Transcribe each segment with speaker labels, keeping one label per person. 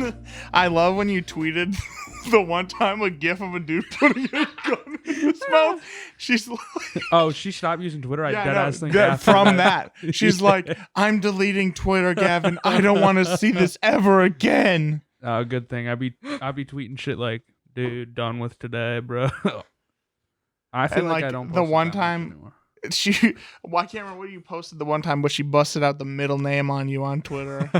Speaker 1: that.
Speaker 2: I love when you tweeted the one time a gif of a dude putting a gun in his mouth. She's like,
Speaker 1: Oh, she stopped using Twitter. I dead ass think
Speaker 2: from that. She's like, I'm deleting Twitter, Gavin. I don't want to see this ever again.
Speaker 1: Oh, good thing. I'd be tweeting shit like, dude, done with today, bro. I feel like I don't post
Speaker 2: the
Speaker 1: it
Speaker 2: one
Speaker 1: that much
Speaker 2: time
Speaker 1: anymore.
Speaker 2: I can't remember what you posted the one time, but she busted out the middle name on you on Twitter.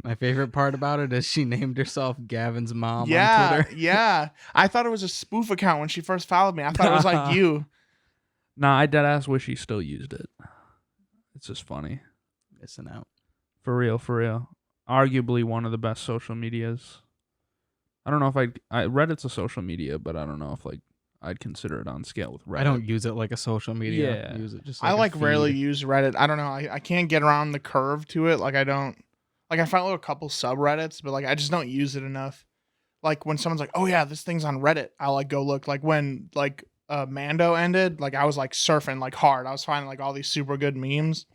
Speaker 3: My favorite part about it is she named herself Gavin's mom on Twitter.
Speaker 2: Yeah. I thought it was a spoof account when she first followed me. I thought it was like you.
Speaker 1: Nah, I dead ass wish he still used it. It's just funny.
Speaker 3: Missing out.
Speaker 1: For real. Arguably one of the best social medias. I don't know if Reddit's a social media, but I don't know if I'd consider it on scale with Reddit.
Speaker 3: I don't use it like a social media.
Speaker 1: Yeah.
Speaker 3: I use it just
Speaker 2: I
Speaker 3: a feed.
Speaker 2: rarely use Reddit. I don't know. I can't get around the curve to it. I follow a couple subreddits, but I just don't use it enough. Like when someone's like, "Oh yeah, this thing's on Reddit," I'll go look. Like when Mando ended, I was surfing hard. I was finding all these super good memes.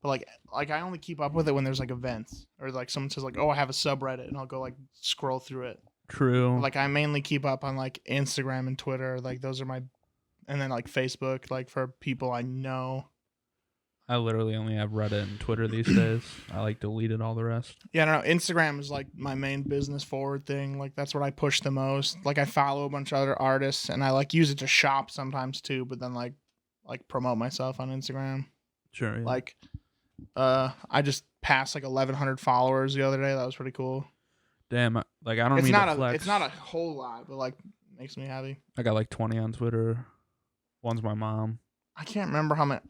Speaker 2: But I only keep up with it when there's events or someone says "Oh, I have a subreddit," and I'll go scroll through it.
Speaker 1: True.
Speaker 2: I mainly keep up on Instagram and Twitter. Those are my, and then Facebook for people I know.
Speaker 1: I literally only have Reddit and Twitter these days. I deleted all the rest.
Speaker 2: Yeah, I don't know. Instagram is my main business forward thing. That's what I push the most. I follow a bunch of other artists and I use it to shop sometimes too, but then promote myself on Instagram.
Speaker 1: Sure. Yeah.
Speaker 2: I just passed 1,100 followers the other day. That was pretty cool.
Speaker 1: Damn, I don't
Speaker 2: It's
Speaker 1: mean
Speaker 2: not
Speaker 1: to flex.
Speaker 2: it's not a whole lot, but makes me happy.
Speaker 1: I got 20 on Twitter. One's my mom.
Speaker 2: I can't remember how many.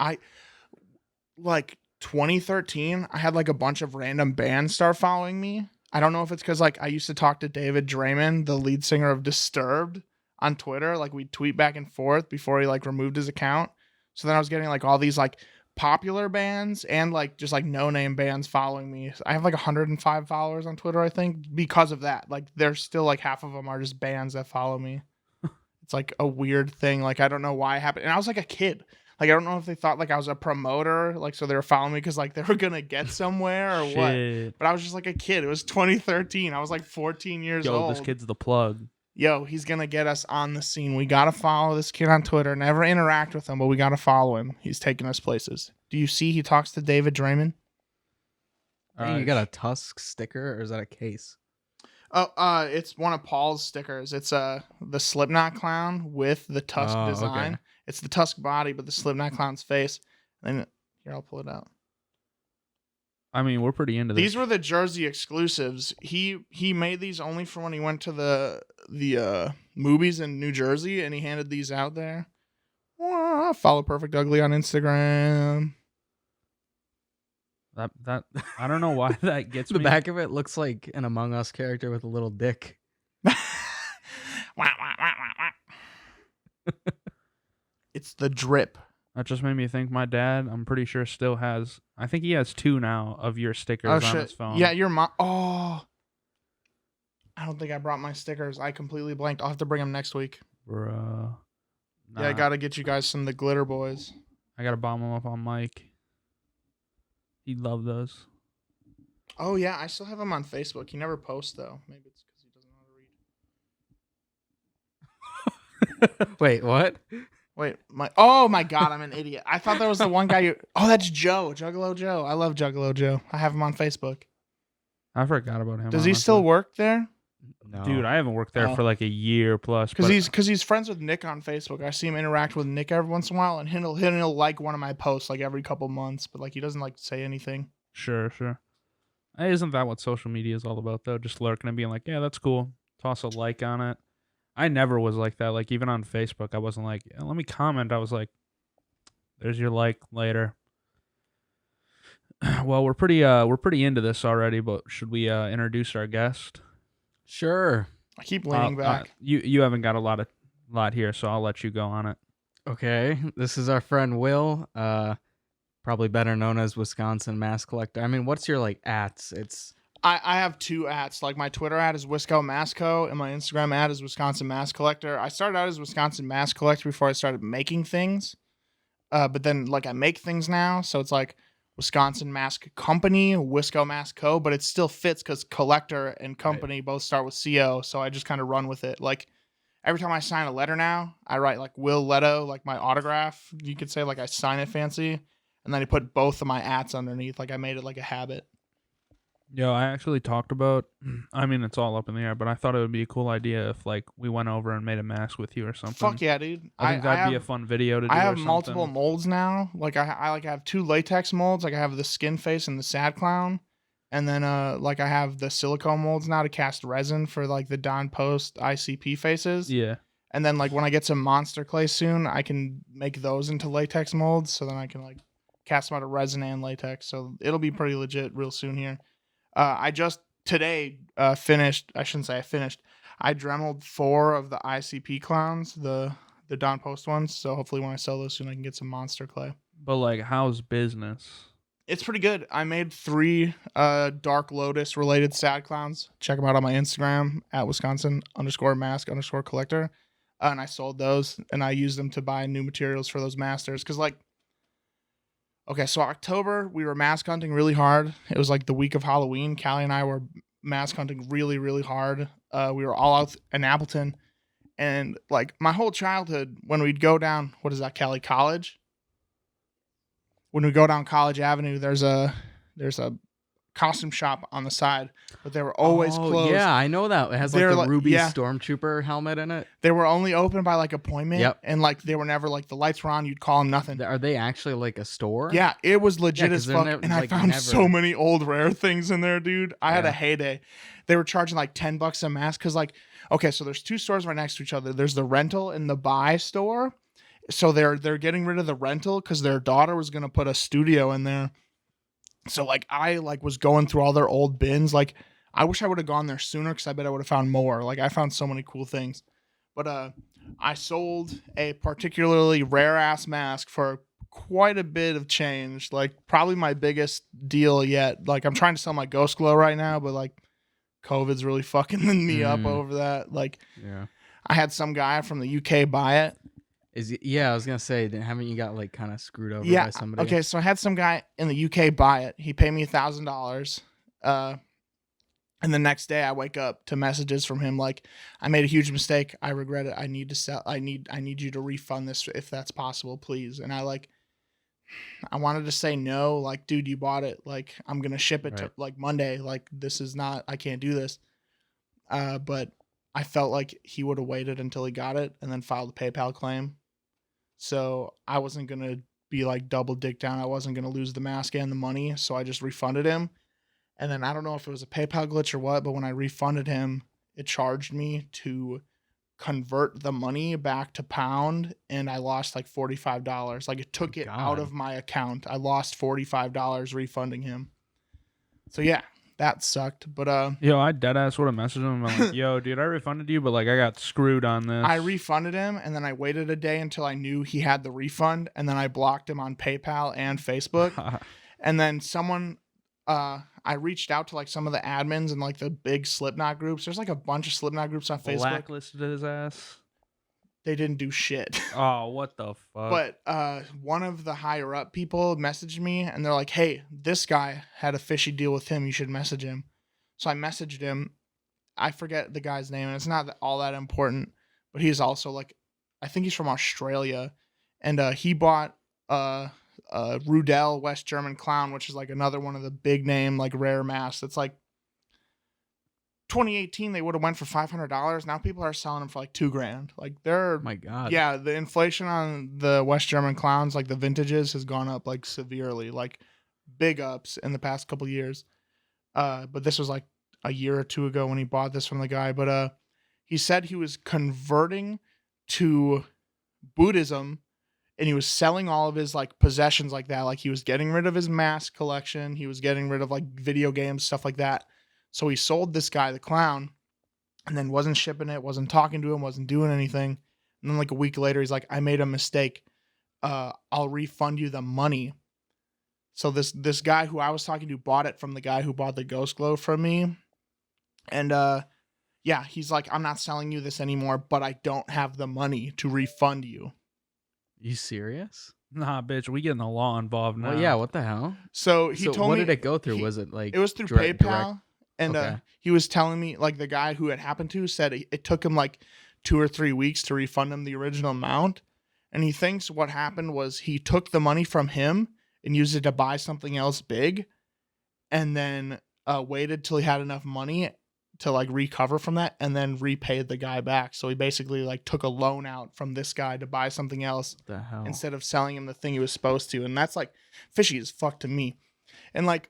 Speaker 2: 2013, I had a bunch of random bands start following me. I don't know if it's because I used to talk to David Draymond, the lead singer of Disturbed, on Twitter. We'd tweet back and forth before he removed his account. So then I was getting all these popular bands and just no name bands following me. I have 105 followers on Twitter, I think, because of that. There's still half of them are just bands that follow me. It's a weird thing. I don't know why it happened. And I was a kid. I don't know if they thought I was a promoter, so they were following me because they were gonna get somewhere or what. But I was just a kid. It was 2013. I was 14 years old.
Speaker 1: Yo, this kid's the plug.
Speaker 2: Yo, he's gonna get us on the scene. We gotta follow this kid on Twitter. Never interact with him, but we gotta follow him. He's taking us places. Do you see he talks to David Draymond?
Speaker 3: Hey, you got a Tusk sticker, or is that a case?
Speaker 2: Oh, it's one of Paul's stickers. It's the Slipknot clown with the Tusk design.
Speaker 3: Okay.
Speaker 2: It's the Tusk body, but the Slipknot clown's face. And here, I'll pull it out.
Speaker 1: I mean, we're pretty into this.
Speaker 2: These were the Jersey exclusives. He made these only for when he went to the movies in New Jersey, and he handed these out there. Follow Perfect Ugly on Instagram.
Speaker 1: That I don't know why that gets
Speaker 3: The
Speaker 1: me.
Speaker 3: back of it looks like an Among Us character with a little dick.
Speaker 2: It's the drip.
Speaker 1: That just made me think my dad, I'm pretty sure, still has, I think he has 2 now of your stickers on his phone.
Speaker 2: Yeah, your mom. Oh. I don't think I brought my stickers. I completely blanked. I'll have to bring them next week.
Speaker 1: Bruh. Nah,
Speaker 2: Yeah, I got to get you guys some of the Glitter Boys.
Speaker 1: I got to bomb them up on Mike. He'd love those.
Speaker 2: Oh, yeah. I still have him on Facebook. He never posts, though. Maybe it's because he doesn't know how to read.
Speaker 3: Wait, what?
Speaker 2: Wait, oh my God, I'm an idiot. I thought that was the one guy oh, that's Joe, Juggalo Joe. I love Juggalo Joe. I have him on Facebook.
Speaker 1: I forgot about him.
Speaker 2: Does he still work there?
Speaker 3: No.
Speaker 1: Dude, I haven't worked there for a year plus.
Speaker 2: Because he's friends with Nick on Facebook. I see him interact with Nick every once in a while, and he'll like one of my posts every couple months, but he doesn't say anything.
Speaker 1: Sure. Hey, isn't that what social media is all about, though? Just lurking and being yeah, that's cool. Toss a like on it. I never was like that. Even on Facebook, I wasn't yeah, let me comment. I was there's your like later. Well, we're pretty into this already, but should we introduce our guest?
Speaker 3: Sure.
Speaker 2: I keep leaning back.
Speaker 1: You haven't got a lot here, so I'll let you go on it.
Speaker 3: Okay, this is our friend Will, probably better known as Wisconsin Mask Collector. I mean, what's your ats? It's
Speaker 2: I have 2 ats. My Twitter ad is Wisco Masco, and my Instagram ad is Wisconsin Mask Collector. I started out as Wisconsin Mask Collector before I started making things, but then I make things now, so it's Wisconsin Mask Company, Wisco Mask Co., but it still fits because collector and company both start with CO. So I just kind of run with it. Like every time I sign a letter now, I write like Will Lettau, like my autograph. You could say like I sign it fancy. And then I put both of my ats underneath. Like I made it like a habit.
Speaker 1: Yo, I actually talked about. I mean, it's all up in the air, but I thought it would be a cool idea if like we went over and made a mask with you or something.
Speaker 2: Fuck yeah, dude.
Speaker 1: I think that'd be a fun video to do.
Speaker 2: I have
Speaker 1: or
Speaker 2: multiple
Speaker 1: something.
Speaker 2: molds now. Like I like have 2 latex molds. Like I have the skin face and the sad clown. And then like I have the silicone molds now to cast resin for like the Don Post ICP faces.
Speaker 1: Yeah.
Speaker 2: And then like when I get some monster clay soon, I can make those into latex molds. So then I can like cast them out of resin and latex. So it'll be pretty legit real soon here. I just today finished. I shouldn't say I finished. I dremeled 4 of the ICP clowns, the Don Post ones. So hopefully when I sell those soon, I can get some monster clay.
Speaker 1: But like, how's business?
Speaker 2: It's pretty good. I made 3 Dark Lotus related sad clowns. Check them out on my Instagram at Wisconsin_mask_collector. And I sold those and I used them to buy new materials for those masters. Cause like, okay, so October, we were mask hunting really hard. It was like the week of Halloween. Callie and I were mask hunting really, really hard. We were all out in Appleton. And like my whole childhood, when we'd go down, what is that, Callie, College? When we go down College Avenue, there's a costume shop on the side, but they were always closed.
Speaker 3: Yeah, I know that. It has like
Speaker 2: They're
Speaker 3: the
Speaker 2: like-
Speaker 3: ruby
Speaker 2: yeah.
Speaker 3: stormtrooper helmet in it.
Speaker 2: They were only open by like appointment.
Speaker 3: Yep.
Speaker 2: And like they were never like the lights were on, you'd call them nothing.
Speaker 3: Are they actually like a store?
Speaker 2: Yeah, it was legit
Speaker 3: 'cause
Speaker 2: as
Speaker 3: they're
Speaker 2: fuck.
Speaker 3: never-
Speaker 2: And I
Speaker 3: like,
Speaker 2: found
Speaker 3: never-
Speaker 2: so many old rare things in there, dude. I had
Speaker 3: Yeah.
Speaker 2: a heyday. They were charging like $10 a mask because like, okay, so there's 2 stores right next to each other. There's the rental and the buy store. So they're getting rid of the rental because their daughter was gonna put a studio in there. So like I like was going through all their old bins. Like I wish I would have gone there sooner because I bet I would have found more. Like I found so many cool things. But I sold a particularly rare ass mask for quite a bit of change. Like probably my biggest deal yet. Like I'm trying to sell my Ghost Glow right now, but like COVID's really fucking me up over that. Like
Speaker 3: Yeah.
Speaker 2: I had some guy from the UK buy it.
Speaker 3: I was gonna say, haven't you got like kind of screwed over
Speaker 2: Yeah.
Speaker 3: by somebody?
Speaker 2: Okay, so I had some guy in the UK buy it. He paid me $1,000. And the next day I wake up to messages from him like, I made a huge mistake. I regret it. I need to sell. I need you to refund this if that's possible, please. And I wanted to say no, like, dude, you bought it. Like, I'm gonna ship it to like Monday. Like, this is not. I can't do this. But I felt like he would have waited until he got it and then filed a PayPal claim. So I wasn't going to be like double dick down. I wasn't going to lose the mask and the money. So I just refunded him. And then I don't know if it was a PayPal glitch or what, but when I refunded him, it charged me to convert the money back to pound. And I lost like $45. Like it took it out of my account. I lost $45 refunding him. So yeah. That sucked, but
Speaker 1: Yo, I deadass would have messaged him. I'm like, yo, dude, I refunded you, but like I got screwed on this.
Speaker 2: I refunded him, and then I waited a day until I knew he had the refund, and then I blocked him on PayPal and Facebook. And then someone, I reached out to like some of the admins and like the big Slipknot groups. There's like a bunch of Slipknot groups on Facebook.
Speaker 1: Blacklisted his ass.
Speaker 2: They didn't do shit.
Speaker 1: Oh, what the fuck?
Speaker 2: But one of the higher up people messaged me and they're like, hey, this guy had a fishy deal with him. You should message him. So I messaged him. I forget the guy's name and it's not all that important, but he's also like, I think he's from Australia. And he bought Rudel West German Clown, which is like another one of the big name, like rare masks. It's like 2018 they would have went for $500. Now people are selling them for like $2,000. Like they're
Speaker 3: My God.
Speaker 2: Yeah, the inflation on the West German clowns, like the vintages, has gone up like severely, like big ups in the past couple years. But this was like a year or 2 ago when he bought this from the guy. But he said he was converting to Buddhism and he was selling all of his like possessions like that. Like he was getting rid of his mask collection. He was getting rid of like video games, stuff like that. So he sold this guy the clown and then wasn't shipping it, wasn't talking to him, wasn't doing anything. And then like a week later, he's like, I made a mistake. I'll refund you the money. So this guy who I was talking to bought it from the guy who bought the Ghost Glow from me. And yeah, he's like, I'm not selling you this anymore, but I don't have the money to refund you.
Speaker 3: You serious?
Speaker 1: Nah, bitch, we getting the law involved now.
Speaker 3: Well, yeah. What the hell?
Speaker 2: So he
Speaker 3: So
Speaker 2: told
Speaker 3: what
Speaker 2: me
Speaker 3: did it go through?
Speaker 2: he-
Speaker 3: Was it like
Speaker 2: it was through
Speaker 3: direct?
Speaker 2: PayPal, and
Speaker 3: Okay.
Speaker 2: he was telling me like the guy who it happened to said it took him like 2 or 3 weeks to refund him the original amount, and he thinks what happened was he took the money from him and used it to buy something else big, and then waited till he had enough money to like recover from that, and then repaid the guy back. So he basically like took a loan out from this guy to buy something else
Speaker 3: What the hell?
Speaker 2: instead of selling him the thing he was supposed to, and that's like fishy as fuck to me. And like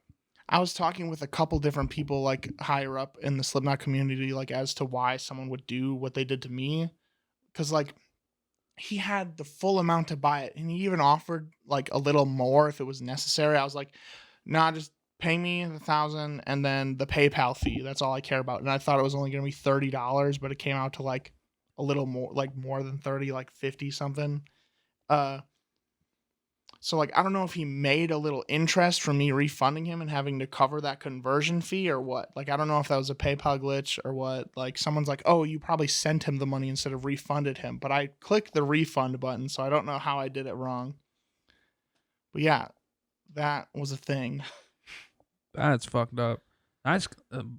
Speaker 2: I was talking with a couple different people like higher up in the Slipknot community, like as to why someone would do what they did to me, because like he had the full amount to buy it, and he even offered like a little more if it was necessary. I was like, nah, just pay me $1,000 and then the PayPal fee. That's all I care about. And I thought it was only going to be $30, but it came out to like a little more, like more than 30, like 50 something. So like I don't know if he made a little interest from me refunding him and having to cover that conversion fee or what. Like I don't know if that was a PayPal glitch or what. Like someone's like, "Oh, you probably sent him the money instead of refunded him." But I clicked the refund button, so I don't know how I did it wrong. But yeah, that was a thing.
Speaker 1: That's fucked up. That's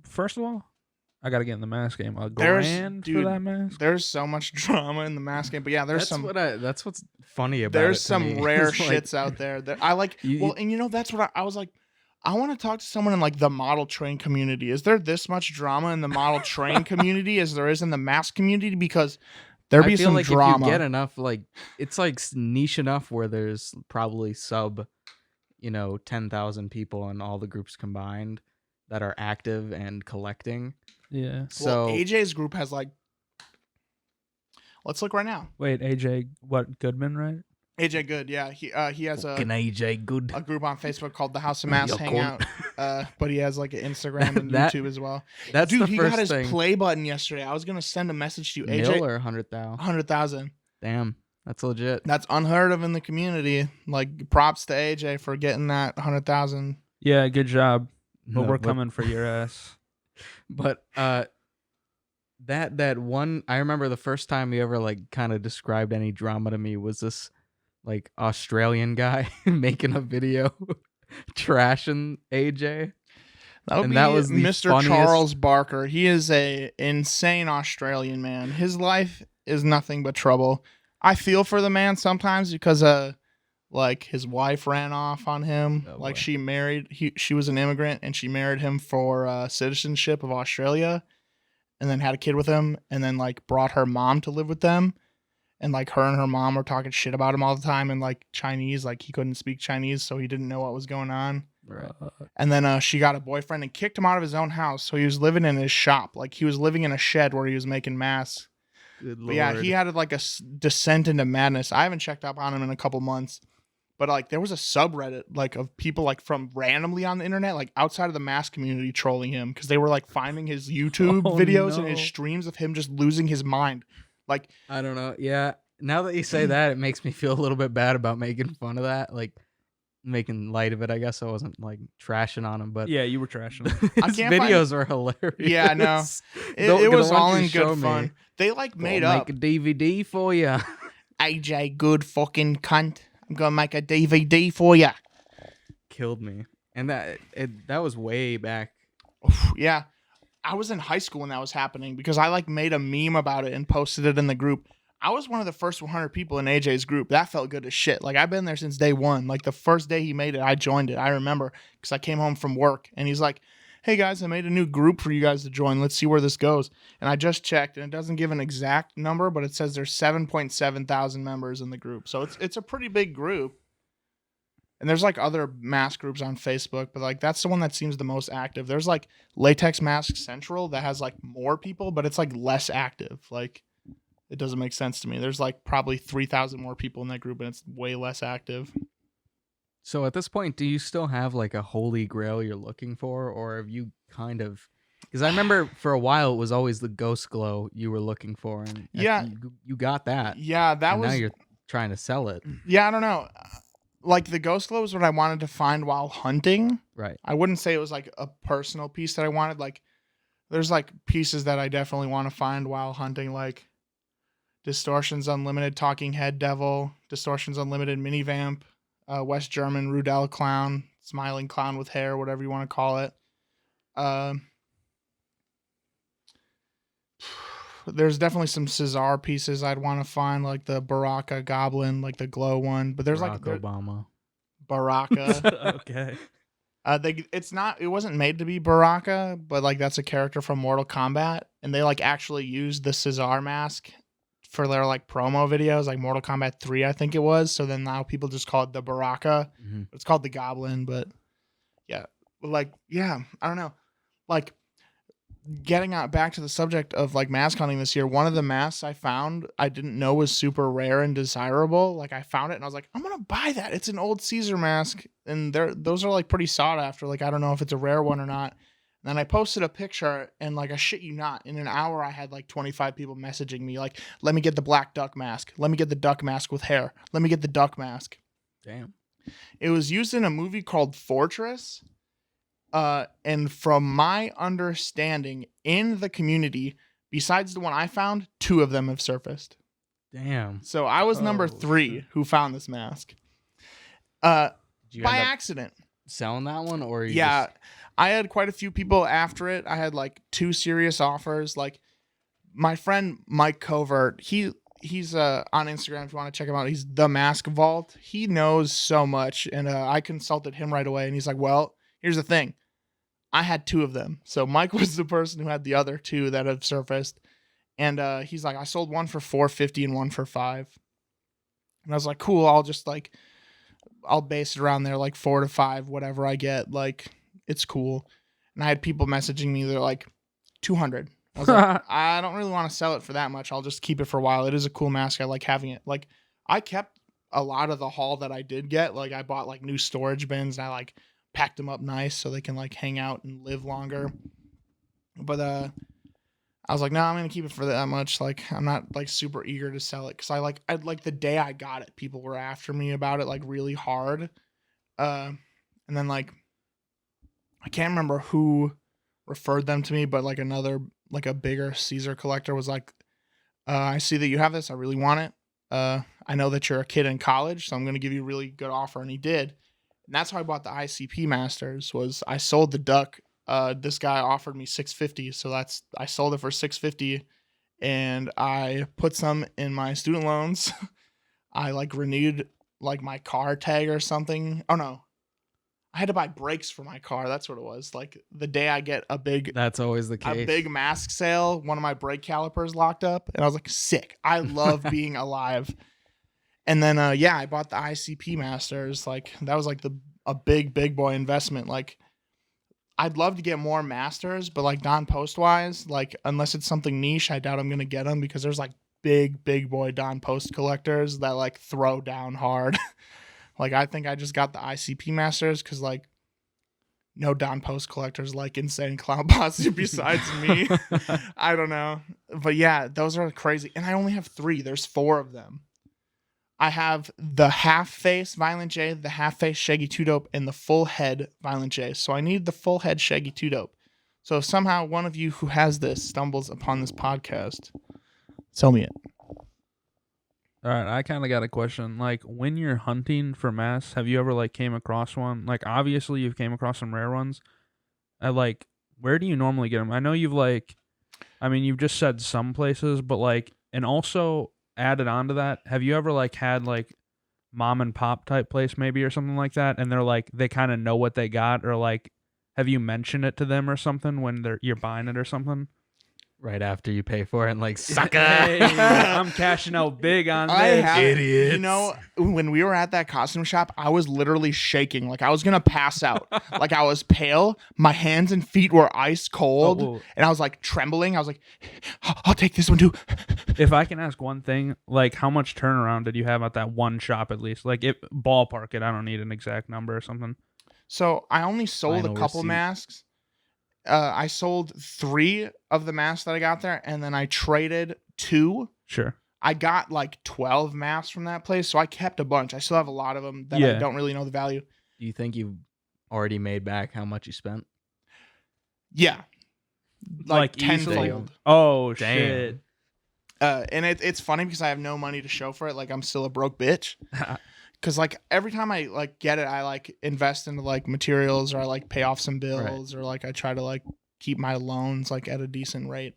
Speaker 1: first of all, I gotta get in the mask game. A
Speaker 2: There's-
Speaker 1: grand for
Speaker 2: dude,
Speaker 1: that mask.
Speaker 2: There's so much drama in the mask game, but yeah, there's
Speaker 3: That's what's funny about it.
Speaker 2: there's
Speaker 3: to
Speaker 2: some
Speaker 3: me.
Speaker 2: rare
Speaker 3: It's like,
Speaker 2: shits out there that I like.
Speaker 3: You-
Speaker 2: Well, and that's what I was like. I want to talk to someone in like the model train community. Is there this much drama in the model train community as there is in the mask community? Because there
Speaker 3: I
Speaker 2: be
Speaker 3: feel
Speaker 2: some
Speaker 3: like
Speaker 2: drama.
Speaker 3: if you get enough, like it's like niche enough where there's probably 10,000 people in all the groups combined that are active and collecting.
Speaker 1: Yeah.
Speaker 3: So
Speaker 2: well, AJ's group has like. Let's look right now.
Speaker 1: Wait, AJ, what Goodman, right?
Speaker 2: AJ Good, yeah, he has
Speaker 3: fucking AJ good.
Speaker 2: a group on Facebook called the House of Mask
Speaker 3: Yo,
Speaker 2: Hangout. But he has like an Instagram and
Speaker 3: That-
Speaker 2: YouTube as well.
Speaker 3: That's
Speaker 2: Dude,
Speaker 3: the
Speaker 2: he
Speaker 3: first
Speaker 2: got his
Speaker 3: thing.
Speaker 2: play button yesterday. I was gonna send a message to you, AJ.
Speaker 3: Mil or 100,000.
Speaker 2: 100,000.
Speaker 3: Damn, that's legit.
Speaker 2: That's unheard of in the community. Like props to AJ for getting that 100,000.
Speaker 1: Yeah, good job. But
Speaker 3: No,
Speaker 1: we're coming for your ass.
Speaker 3: But that one, I remember the first time you ever like kind of described any drama to me was this like Australian guy making a video trashing AJ.
Speaker 2: That would
Speaker 3: And
Speaker 2: be
Speaker 3: that was the
Speaker 2: Mr.
Speaker 3: funniest-
Speaker 2: Charles Barker. He is a insane Australian man. His life is nothing but trouble. I feel for the man sometimes because like his wife ran off on him.
Speaker 3: Oh,
Speaker 2: Like
Speaker 3: boy.
Speaker 2: she was an immigrant and she married him for citizenship of Australia, and then had a kid with him, and then like brought her mom to live with them. And like her and her mom were talking shit about him all the time in like Chinese. Like he couldn't speak Chinese, so he didn't know what was going on.
Speaker 3: Right.
Speaker 2: And then she got a boyfriend and kicked him out of his own house. So he was living in his shop. Like he was living in a shed where he was making masks.
Speaker 3: Good
Speaker 2: But yeah,
Speaker 3: lord.
Speaker 2: he had like a descent into madness. I haven't checked up on him in a couple months. But like there was a subreddit like of people like from randomly on the internet, like outside of the mask community trolling him because they were like finding his YouTube
Speaker 1: Oh,
Speaker 2: videos and his
Speaker 1: no.
Speaker 2: streams of him just losing his mind. Like
Speaker 3: I don't know. Yeah. Now that you say that, it makes me feel a little bit bad about making fun of that. Like making light of it. I guess I wasn't like trashing on him, but
Speaker 1: Yeah, you were trashing.
Speaker 2: I
Speaker 3: his
Speaker 2: can't find-
Speaker 3: videos are hilarious.
Speaker 2: Yeah, I know. it
Speaker 3: The
Speaker 2: was
Speaker 3: ones
Speaker 2: all
Speaker 3: you
Speaker 2: in
Speaker 3: show
Speaker 2: good
Speaker 3: me,
Speaker 2: fun. They like made
Speaker 3: "I'll
Speaker 2: up.
Speaker 3: make a DVD for you.
Speaker 2: AJ, good fucking cunt. I'm gonna make a DVD for you.
Speaker 3: Killed me. And that was way back.
Speaker 2: Yeah. I was in high school when that was happening because I like made a meme about it and posted it in the group. I was one of the first 100 people in AJ's group. That felt good as shit. Like I've been there since day one. Like the first day he made it, I joined it. I remember because I came home from work and he's like, "Hey guys, I made a new group for you guys to join. Let's see where this goes." And I just checked and it doesn't give an exact number, but it says there's 7.7 thousand members in the group. So it's a pretty big group. And there's like other mask groups on Facebook, but like that's the one that seems the most active. There's like Latex Mask Central that has like more people, but it's like less active. Like it doesn't make sense to me. There's like probably 3,000 more people in that group and it's way less active.
Speaker 3: So at this point, do you still have like a holy grail you're looking for, or have you kind of? Because I remember for a while it was always the ghost glow you were looking for, and
Speaker 2: Yeah.
Speaker 3: you got that.
Speaker 2: Yeah, that
Speaker 3: and
Speaker 2: was
Speaker 3: now you're trying to sell it,
Speaker 2: yeah, I don't know. Like the ghost glow is what I wanted to find while hunting.
Speaker 3: right?
Speaker 2: I wouldn't say it was like a personal piece that I wanted. Like there's like pieces that I definitely want to find while hunting. Like Distortions Unlimited Talking Head Devil, Distortions Unlimited Mini Vamp, West German Rudel Clown, Smiling Clown with Hair, whatever you want to call it. There's definitely some Cesar pieces I'd want to find, like the Baraka Goblin, like the glow one. But there's
Speaker 3: Barack Obama.
Speaker 2: Baraka.
Speaker 1: Okay.
Speaker 2: It wasn't made to be Baraka, but like that's a character from Mortal Kombat, and they like actually used the Cesar mask for their like promo videos, like Mortal Kombat 3, I think it was. So then now people just call it the Baraka.
Speaker 3: Mm-hmm.
Speaker 2: It's called the Goblin, but yeah, I don't know. Like, getting back to the subject of like mask hunting this year, one of the masks I found I didn't know was super rare and desirable. Like I found it and I was like, I'm gonna buy that. It's an old Caesar mask, and those are like pretty sought after. Like I don't know if it's a rare one or not. And then I posted a picture, and like I shit you not, in an hour I had like 25 people messaging me like, let me get the black duck mask. Let me get the duck mask with hair. Let me get the duck mask.
Speaker 3: Damn.
Speaker 2: It was used in a movie called Fortress. And from my understanding in the community, besides the one I found, 2 of them have surfaced.
Speaker 3: Damn.
Speaker 2: So I was number 3 who found this mask. By accident.
Speaker 3: Selling that one, or
Speaker 2: I had quite a few people after it. I had like 2 serious offers. Like my friend Mike Covert, he's on Instagram if you want to check him out. He's the Mask Vault. He knows so much, and I consulted him right away, and he's like, well, here's the thing. I had 2 of them. So Mike was the person who had the other 2 that have surfaced. And he's like, I sold one for $450 and one for $5. And I was like, cool, I'll base it around there, like 4 to 5, whatever I get. Like, it's cool. And I had people messaging me, they're like, 200. I was like, I don't really want to sell it for that much. I'll just keep it for a while. It is a cool mask. I like having it. Like, I kept a lot of the haul that I did get. Like, I bought like new storage bins, and I like packed them up nice so they can like hang out and live longer. But I was like, no, I'm gonna keep it for that much. Like, I'm not like super eager to sell it, because I'd like the day I got it, people were after me about it like really hard. And then like I can't remember who referred them to me, but like another, like a bigger Caesar collector was like, I see that you have this, I really want it. I know that you're a kid in college, so I'm gonna give you a really good offer. And he did. And that's how I bought the ICP Masters. Was I sold the duck. This guy offered me $650, so I sold it for $650, and I put some in my student loans. I like renewed like my car tag or something. Oh no, I had to buy brakes for my car. That's what it was. Like the day I get that's always the case. A big mask sale, one of my brake calipers locked up, and I was like, sick. I love being alive. And then, I bought the ICP Masters. Like that was like a big boy investment. Like I'd love to get more Masters, but like Don Post wise, like unless it's something niche, I doubt I'm going to get them, because there's like big boy Don Post collectors that like throw down hard. Like I think I just got the ICP Masters because like no Don Post collectors like Insane Clown Posse besides me. I don't know. But yeah, those are crazy. And I only have 3. There's 4 of them. I have the half face Violent J, the half face Shaggy 2 Dope, and the full head Violent J. So I need the full head Shaggy 2 Dope. So if somehow one of you who has this stumbles upon this podcast, sell me it.
Speaker 1: All right, I kind of got a question. Like, when you're hunting for masks, have you ever like came across one? Like, obviously you've came across some rare ones. Like, where do you normally get them? I know you've just said some places, but like, and also added on to that, have you ever like had like mom and pop type place maybe or something like that, and they're like, they kind of know what they got, or like, have you mentioned it to them or something when you're buying it or something?
Speaker 3: Right after you pay for it, and like, sucker.
Speaker 1: Hey, I'm cashing out big on this.
Speaker 2: Idiots. You know, when we were at that costume shop, I was literally shaking. Like I was going to pass out. Like I was pale. My hands and feet were ice cold. And I was like trembling. I was like, I'll take this one too.
Speaker 1: If I can ask one thing, like how much turnaround did you have at that one shop at least? Like ballpark it. I don't need an exact number or something.
Speaker 2: So I only sold a couple masks. I sold 3 of the masks that I got there, and then I traded 2.
Speaker 1: Sure.
Speaker 2: I got like 12 masks from that place, so I kept a bunch. I still have a lot of them that I don't really know the value.
Speaker 3: Do you think you've already made back how much you spent?
Speaker 2: Yeah. Like
Speaker 1: tenfold.
Speaker 2: Easily.
Speaker 1: Oh,
Speaker 3: damn.
Speaker 1: shit.
Speaker 2: And it's funny because I have no money to show for it. Like I'm still a broke bitch. Cause like every time I like get it, I like invest into like materials, or I like pay off some bills, or like I try to like keep my loans like at a decent rate.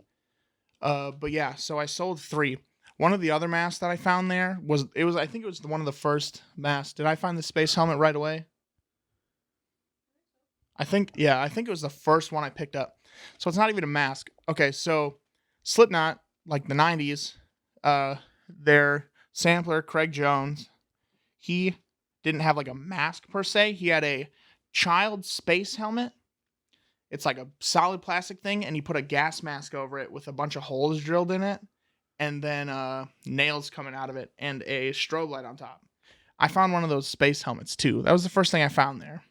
Speaker 2: But yeah, so I sold 3. One of the other masks that I found there was I think it was one of the first masks. Did I find the space helmet right away? I think it was the first one I picked up. So it's not even a mask. Okay, so Slipknot, like the 90s, their sampler Craig Jones, he didn't have like a mask per se. He had a child space helmet. It's like a solid plastic thing, and he put a gas mask over it with a bunch of holes drilled in it, and then nails coming out of it, and a strobe light on top. I found one of those space helmets too. That was the first thing I found there.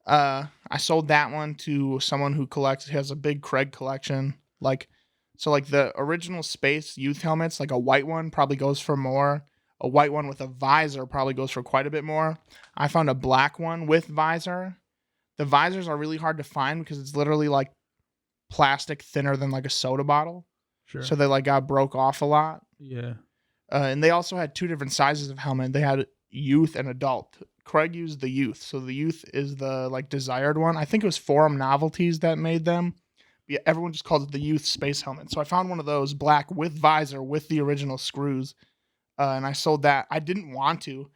Speaker 2: I sold that one to someone who has a big Craig collection. Like the original space youth helmets, like a white one probably goes for more. A white one with a visor probably goes for quite a bit more. I found a black one with visor. The visors are really hard to find because it's literally like plastic thinner than like a soda bottle.
Speaker 1: Sure.
Speaker 2: So they like got broke off a lot.
Speaker 1: Yeah.
Speaker 2: And they also had 2 different sizes of helmet. They had youth and adult. Craig used the youth. So the youth is the like desired one. I think it was Forum Novelties that made them. Yeah, everyone just calls it the youth space helmet. So I found one of those black with visor with the original screws. And I sold that. I didn't want to,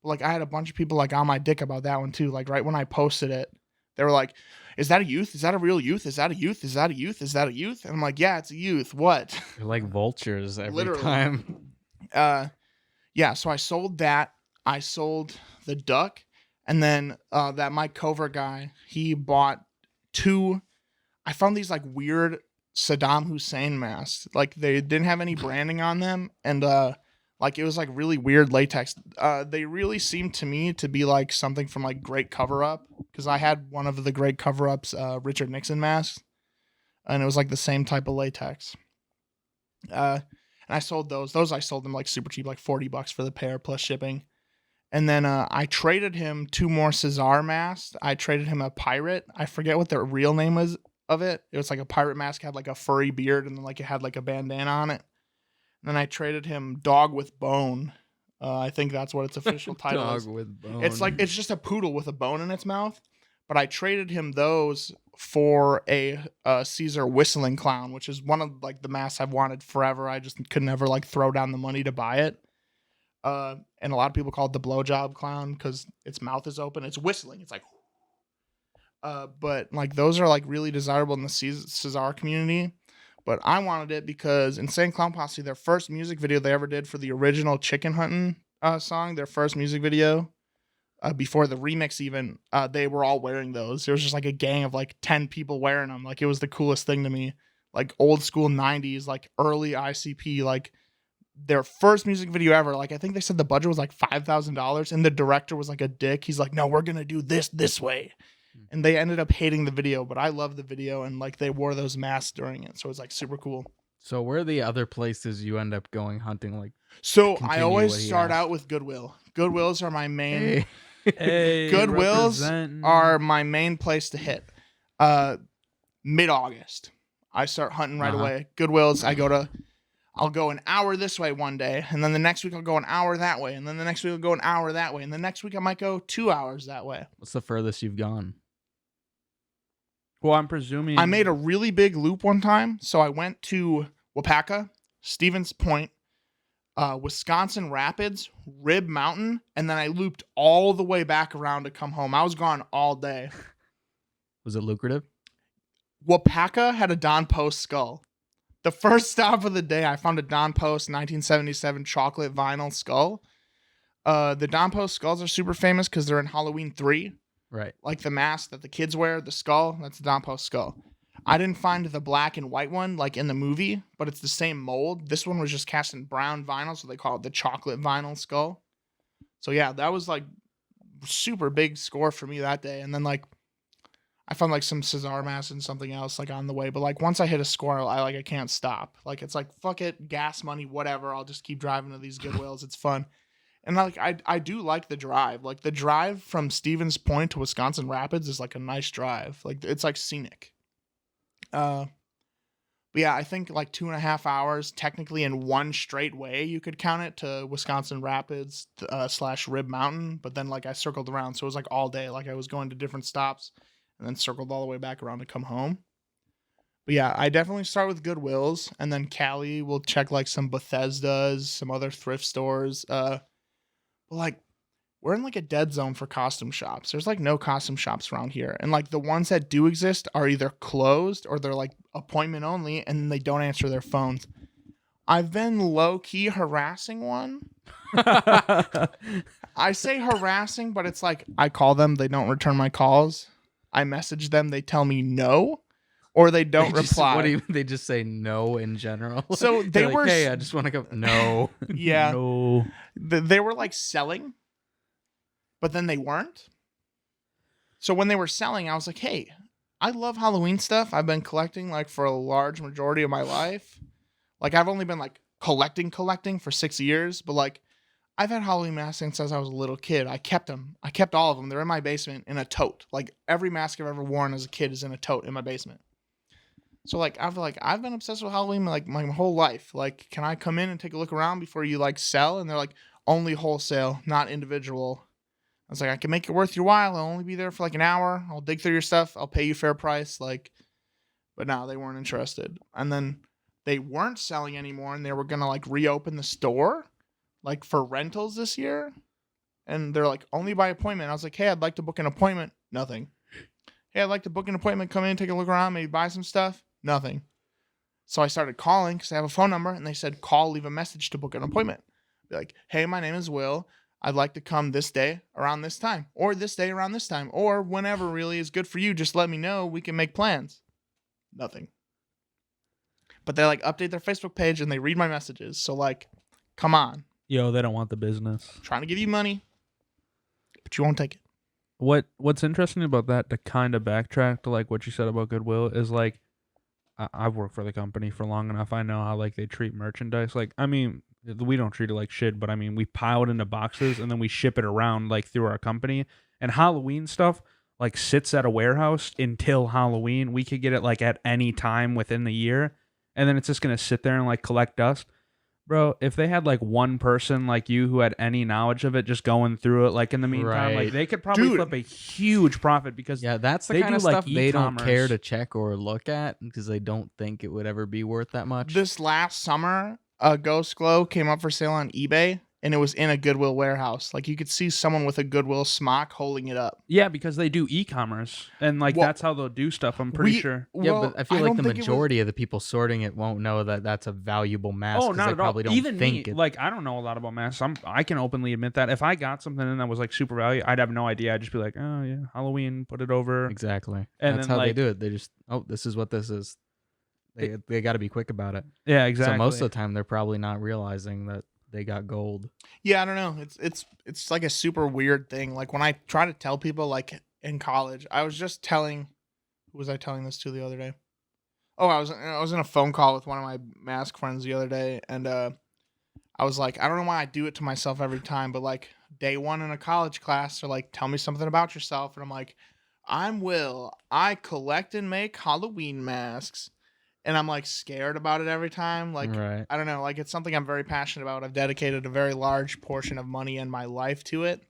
Speaker 2: but like I had a bunch of people like on my dick about that one too. Like right when I posted it, they were like, "Is that a youth? Is that a real youth? Is that a youth? Is that a youth? Is that a youth?" And I'm like, "Yeah, it's a youth. What?"
Speaker 3: They're like vultures every
Speaker 2: Literally.
Speaker 3: time.
Speaker 2: Yeah. So I sold that. I sold the duck, and then that Mike Covert guy, he bought 2. I found these like weird Saddam Hussein masks. Like they didn't have any branding on them, and like it was like really weird latex. They really seemed to me to be like something from like Great Cover Up, because I had one of the Great Cover Up's Richard Nixon masks, and it was like the same type of latex. And I sold those. Those I sold them like super cheap, like $40 for the pair plus shipping. And then I traded him 2 more Cesar masks. I traded him a pirate. I forget what the real name was of it. It was like a pirate mask, had like a furry beard, and then like it had like a bandana on it. And then I traded him Dog with Bone. I think that's what its official title is.
Speaker 3: Dog with bone.
Speaker 2: It's just a poodle with a bone in its mouth. But I traded him those for a Caesar whistling clown, which is one of like the masks I've wanted forever. I just could never like throw down the money to buy it. And a lot of people call it the blowjob clown because its mouth is open. It's whistling. It's like, but like those are like really desirable in the Cesar community. But I wanted it because Insane Clown Posse, their first music video they ever did for the original Chicken Hunting song, their first music video, before the remix even, they were all wearing those. There was just like a gang of like 10 people wearing them. Like it was the coolest thing to me. Like old school 90s, like early ICP, like their first music video ever. Like I think they said the budget was like $5,000 and the director was like a dick. He's like, "No, we're going to do this way." And they ended up hating the video, but I love the video, and like they wore those masks during it. So it's like super cool.
Speaker 3: So where are the other places you end up going hunting? Like,
Speaker 2: So I
Speaker 3: continue
Speaker 2: always
Speaker 3: what he
Speaker 2: start
Speaker 3: asked.
Speaker 2: out with Goodwill. Goodwills are my main
Speaker 1: Hey,
Speaker 2: Goodwills
Speaker 1: representing.
Speaker 2: are my main place to hit. Mid-August, I start hunting right away. Goodwills, I'll go an hour this way one day, and then the next week I'll go an hour that way, and then the next week I'll go an hour that way, and the next week I might go 2 hours that way.
Speaker 3: What's the furthest you've gone?
Speaker 1: Well, I'm presuming
Speaker 2: I made a really big loop one time, so I went to Wapaka, Stevens Point, Wisconsin Rapids, Rib Mountain, and then I looped all the way back around to come home. I was gone all day.
Speaker 3: Was it lucrative?
Speaker 2: Wapaka had a Don Post skull. The first stop of the day, I found a Don Post 1977 chocolate vinyl skull. The Don Post skulls are super famous because they're in Halloween 3.
Speaker 3: Right.
Speaker 2: Like the mask that the kids wear, the skull, that's the Don Post skull. I didn't find the black and white one like in the movie, but it's the same mold. This one was just cast in brown vinyl, so they call it the chocolate vinyl skull. So yeah, that was like super big score for me that day. And then like I found like some Cesar masks and something else like on the way. But like once I hit a score, I can't stop. Like it's like fuck it, gas money, whatever. I'll just keep driving to these Goodwills. It's fun. And like I do like the drive. Like the drive from Stevens Point to Wisconsin Rapids is like a nice drive. Like it's like scenic. But But yeah, I think like 2.5 hours, technically in one straight way, you could count it to Wisconsin Rapids / Rib Mountain. But then like I circled around, so it was like all day. Like I was going to different stops and then circled all the way back around to come home. But yeah, I definitely start with Goodwills, and then Callie will check like some Bethesdas, some other thrift stores. But like we're in like a dead zone for costume shops. There's like no costume shops around here, and like the ones that do exist are either closed or they're like appointment only, and they don't answer their phones. I've been low key harassing one. I say harassing, but it's like I call them, they don't return my calls. I message them, they tell me no. Or they don't reply.
Speaker 3: What do you? They just say no in general.
Speaker 2: So they
Speaker 3: like,
Speaker 2: were.
Speaker 3: Hey, I just want to go. No.
Speaker 2: Yeah.
Speaker 1: No.
Speaker 2: They were like selling, but then they weren't. So when they were selling, I was like, hey, I love Halloween stuff. I've been collecting like for a large majority of my life. Like I've only been like collecting for 6 years, but like I've had Halloween masks since I was a little kid. I kept them. I kept all of them. They're in my basement in a tote. Like every mask I've ever worn as a kid is in a tote in my basement. So like I've been obsessed with Halloween like my whole life. Like, can I come in and take a look around before you like sell? And they're like, only wholesale, not individual. I was like, I can make it worth your while. I'll only be there for like an hour. I'll dig through your stuff. I'll pay you fair price. Like, but no, they weren't interested. And then they weren't selling anymore, and they were gonna like reopen the store, like for rentals this year. And they're like, only by appointment. I was like, hey, I'd like to book an appointment. Nothing. Hey, I'd like to book an appointment. Come in, take a look around, maybe buy some stuff. Nothing. So I started calling because I have a phone number, and they said, call, leave a message to book an appointment. Be like, hey, my name is Will. I'd like to come this day around this time, or this day around this time, or whenever really is good for you. Just let me know. We can make plans. Nothing. But they like update their Facebook page and they read my messages. So like, come on.
Speaker 1: Yo, they don't want the business.
Speaker 2: I'm trying to give you money, but you won't take it.
Speaker 1: What's interesting about that, to kind of backtrack to like what you said about Goodwill, is like I've worked for the company for long enough. I know how like they treat merchandise. Like, I mean, we don't treat it like shit, but I mean, we pile it into boxes and then we ship it around like through our company. And Halloween stuff like sits at a warehouse until Halloween. We could get it like at any time within the year, and then it's just gonna sit there and like collect dust. Bro, if they had like one person like you who had any knowledge of it just going through it, like in the meantime, like they could probably flip a huge profit, because
Speaker 3: yeah, that's the
Speaker 1: they
Speaker 3: kind
Speaker 1: do,
Speaker 3: of
Speaker 1: like,
Speaker 3: stuff they don't
Speaker 1: e-commerce.
Speaker 3: care to check or look at because they don't think it would ever be worth that much.
Speaker 2: This last summer, a Ghost Glow came up for sale on eBay, and it was in a Goodwill warehouse. Like you could see someone with a Goodwill smock holding it up.
Speaker 1: Yeah, because they do e-commerce, and like that's how they'll do stuff. I'm pretty sure.
Speaker 3: Yeah,
Speaker 2: Well,
Speaker 3: but I feel like the
Speaker 2: don't think
Speaker 3: majority of the people sorting it won't know that that's a valuable mask.
Speaker 1: Oh,
Speaker 3: 'cause
Speaker 1: not
Speaker 3: they
Speaker 1: at all.
Speaker 3: probably don't
Speaker 1: Even
Speaker 3: think
Speaker 1: me,
Speaker 3: it.
Speaker 1: like I don't know a lot about masks. I can openly admit that if I got something in that was like super value, I'd have no idea. I'd just be like, oh yeah, Halloween, put it over.
Speaker 3: Exactly.
Speaker 1: And
Speaker 3: that's
Speaker 1: then,
Speaker 3: how
Speaker 1: like,
Speaker 3: they do it. They just, this is what this is. They got to be quick about it.
Speaker 1: Yeah, exactly.
Speaker 3: So most of the time, they're probably not realizing that they got gold.
Speaker 2: Yeah, I don't know. It's like a super weird thing. Like when I try to tell people, like in college, I was just telling, who was I telling this to the other day? Oh, I was in a phone call with one of my mask friends the other day, and I was like, I don't know why I do it to myself every time, but like day one in a college class, they're like, tell me something about yourself, and I'm like, I'm Will. I collect and make Halloween masks. And I'm like scared about it every time. Like,
Speaker 3: Right.
Speaker 2: I don't know. Like, it's something I'm very passionate about. I've dedicated a very large portion of money in my life to it.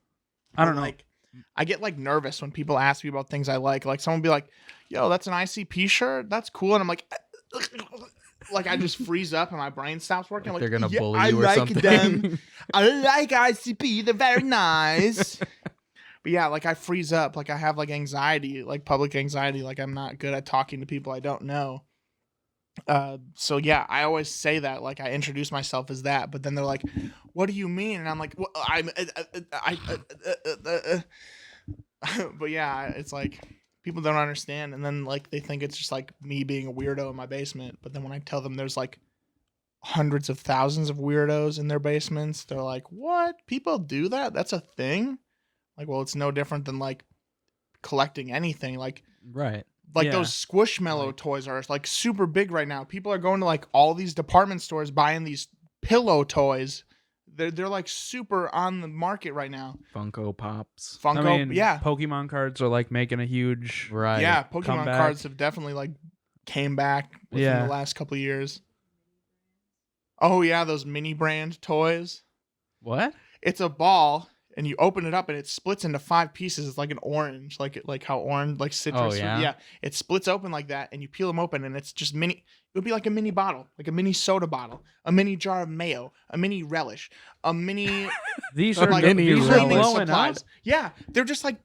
Speaker 1: I don't know.
Speaker 2: Like, I get like nervous when people ask me about things I like. Like, someone be like, yo, that's an ICP shirt. That's cool. And I'm like, I just freeze up and my brain stops working. I'm like,
Speaker 3: They're going to
Speaker 2: yeah,
Speaker 3: bully
Speaker 2: I
Speaker 3: you or
Speaker 2: like
Speaker 3: something.
Speaker 2: them. I like ICP. They're very nice. But yeah, like I freeze up. Like I have like anxiety, like public anxiety. Like I'm not good at talking to people I don't know. So yeah, I always say that, like I introduce myself as that, but then they're like, what do you mean? And I'm like, well, but yeah, it's like people don't understand. And then like, they think it's just like me being a weirdo in my basement. But then when I tell them there's like hundreds of thousands of weirdos in their basements, they're like, what? People do that? That's a thing? Like, well, it's no different than like collecting anything. Like,
Speaker 3: Right.
Speaker 2: like
Speaker 1: Yeah.
Speaker 2: those Squishmallow toys are like super big right now. People are going to like all these department stores buying these pillow toys. They're like super on the market right now.
Speaker 3: Funko Pops.
Speaker 2: Funko,
Speaker 1: I mean,
Speaker 2: yeah,
Speaker 1: Pokemon cards are like making a huge.
Speaker 3: Right.
Speaker 2: yeah. Pokemon
Speaker 1: comeback.
Speaker 2: cards have definitely like came back within
Speaker 1: Yeah.
Speaker 2: the last couple of years. Oh yeah, those mini brand toys.
Speaker 1: What?
Speaker 2: It's a ball, and you open it up, and it splits into 5 pieces. It's like an orange, like how orange, like citrus.
Speaker 3: Oh, yeah?
Speaker 2: Yeah. It splits open like that, and you peel them open, and it's just mini. It would be like a mini bottle, like a mini soda bottle, a mini jar of mayo, a mini relish, a mini
Speaker 1: These
Speaker 3: A
Speaker 1: are
Speaker 3: mini
Speaker 1: these are
Speaker 3: relish.
Speaker 2: cleaning
Speaker 1: blowing up.
Speaker 2: supplies. Yeah, they're just like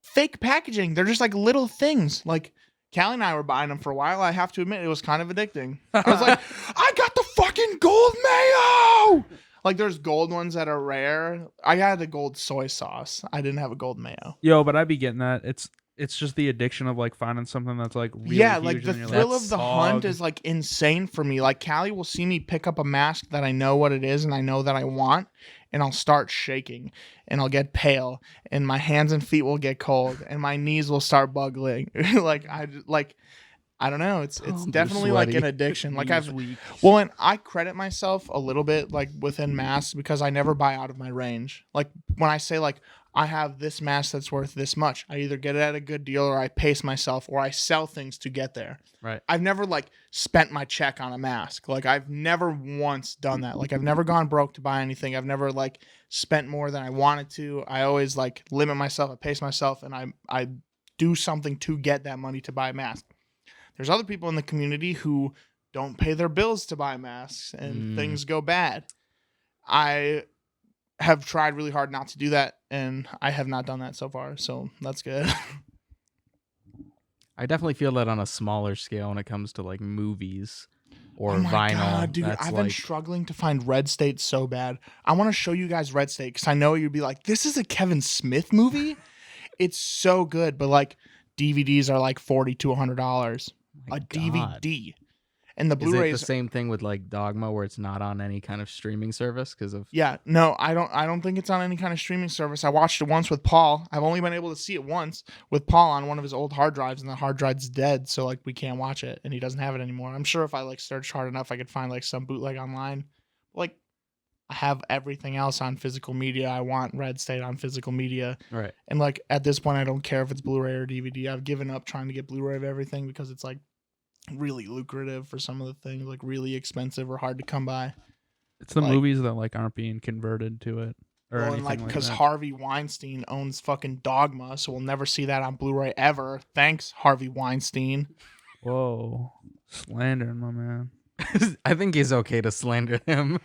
Speaker 2: fake packaging. They're just like little things. Like Callie and I were buying them for a while. I have to admit, it was kind of addicting. I was like, I got the fucking gold mayo. Like there's gold ones that are rare. I had the gold soy sauce. I didn't have a gold mayo.
Speaker 1: Yo, but I'd be getting that. It's just the addiction of like finding something that's like really
Speaker 2: Yeah,
Speaker 1: huge
Speaker 2: like the
Speaker 1: and you're
Speaker 2: thrill
Speaker 1: like,
Speaker 2: of the hunt
Speaker 1: "Dog."
Speaker 2: is like insane for me. Like Callie will see me pick up a mask that I know what it is and I know that I want, and I'll start shaking and I'll get pale and my hands and feet will get cold and my knees will start buggling. I don't know. It's
Speaker 3: Palms are
Speaker 2: definitely like an
Speaker 3: sweaty.
Speaker 2: addiction. Like
Speaker 1: Knees
Speaker 2: I've
Speaker 1: weak.
Speaker 2: well, and I credit myself a little bit like within masks because I never buy out of my range. Like when I say like I have this mask that's worth this much, I either get it at a good deal or I pace myself or I sell things to get there.
Speaker 3: Right.
Speaker 2: I've never like spent my check on a mask. Like I've never once done that. Like I've never gone broke to buy anything. I've never like spent more than I wanted to. I always like limit myself, I pace myself, and I do something to get that money to buy a mask. There's other people in the community who don't pay their bills to buy masks and things go bad. I have tried really hard not to do that, and I have not done that so far, so that's good.
Speaker 3: I definitely feel that on a smaller scale when it comes to like movies or
Speaker 2: oh my
Speaker 3: vinyl.
Speaker 2: God, dude,
Speaker 3: That's
Speaker 2: I've
Speaker 3: like,
Speaker 2: been struggling to find Red State so bad. I want to show you guys Red State because I know you'd be like, this is a Kevin Smith movie? It's so good, but like DVDs are like $40 to $100.
Speaker 3: my
Speaker 2: A
Speaker 3: God.
Speaker 2: DVD. And the
Speaker 3: Is it the
Speaker 2: Blu-rays.
Speaker 3: same thing with like Dogma where it's not on any kind of streaming service because of
Speaker 2: Yeah, no, I don't think it's on any kind of streaming service. I watched it once with Paul. I've only been able to see it once with Paul on one of his old hard drives, and the hard drive's dead, so like we can't watch it, and he doesn't have it anymore. I'm sure if I like searched hard enough, I could find like some bootleg online. Like I have everything else on physical media. I want Red State on physical media,
Speaker 3: right?
Speaker 2: and like at this point, I don't care if it's Blu-ray or DVD. I've given up trying to get Blu-ray of everything because it's like really lucrative for some of the things, like really expensive or hard to come by.
Speaker 1: It's the
Speaker 2: like-
Speaker 1: movies that like aren't being converted to it or
Speaker 2: Well,
Speaker 1: anything
Speaker 2: and like
Speaker 1: like
Speaker 2: because
Speaker 1: that.
Speaker 2: Harvey Weinstein owns fucking Dogma, so we'll never see that on Blu-ray ever. Thanks, Harvey Weinstein.
Speaker 1: Whoa, slandering my man.
Speaker 3: I think he's okay to slander him.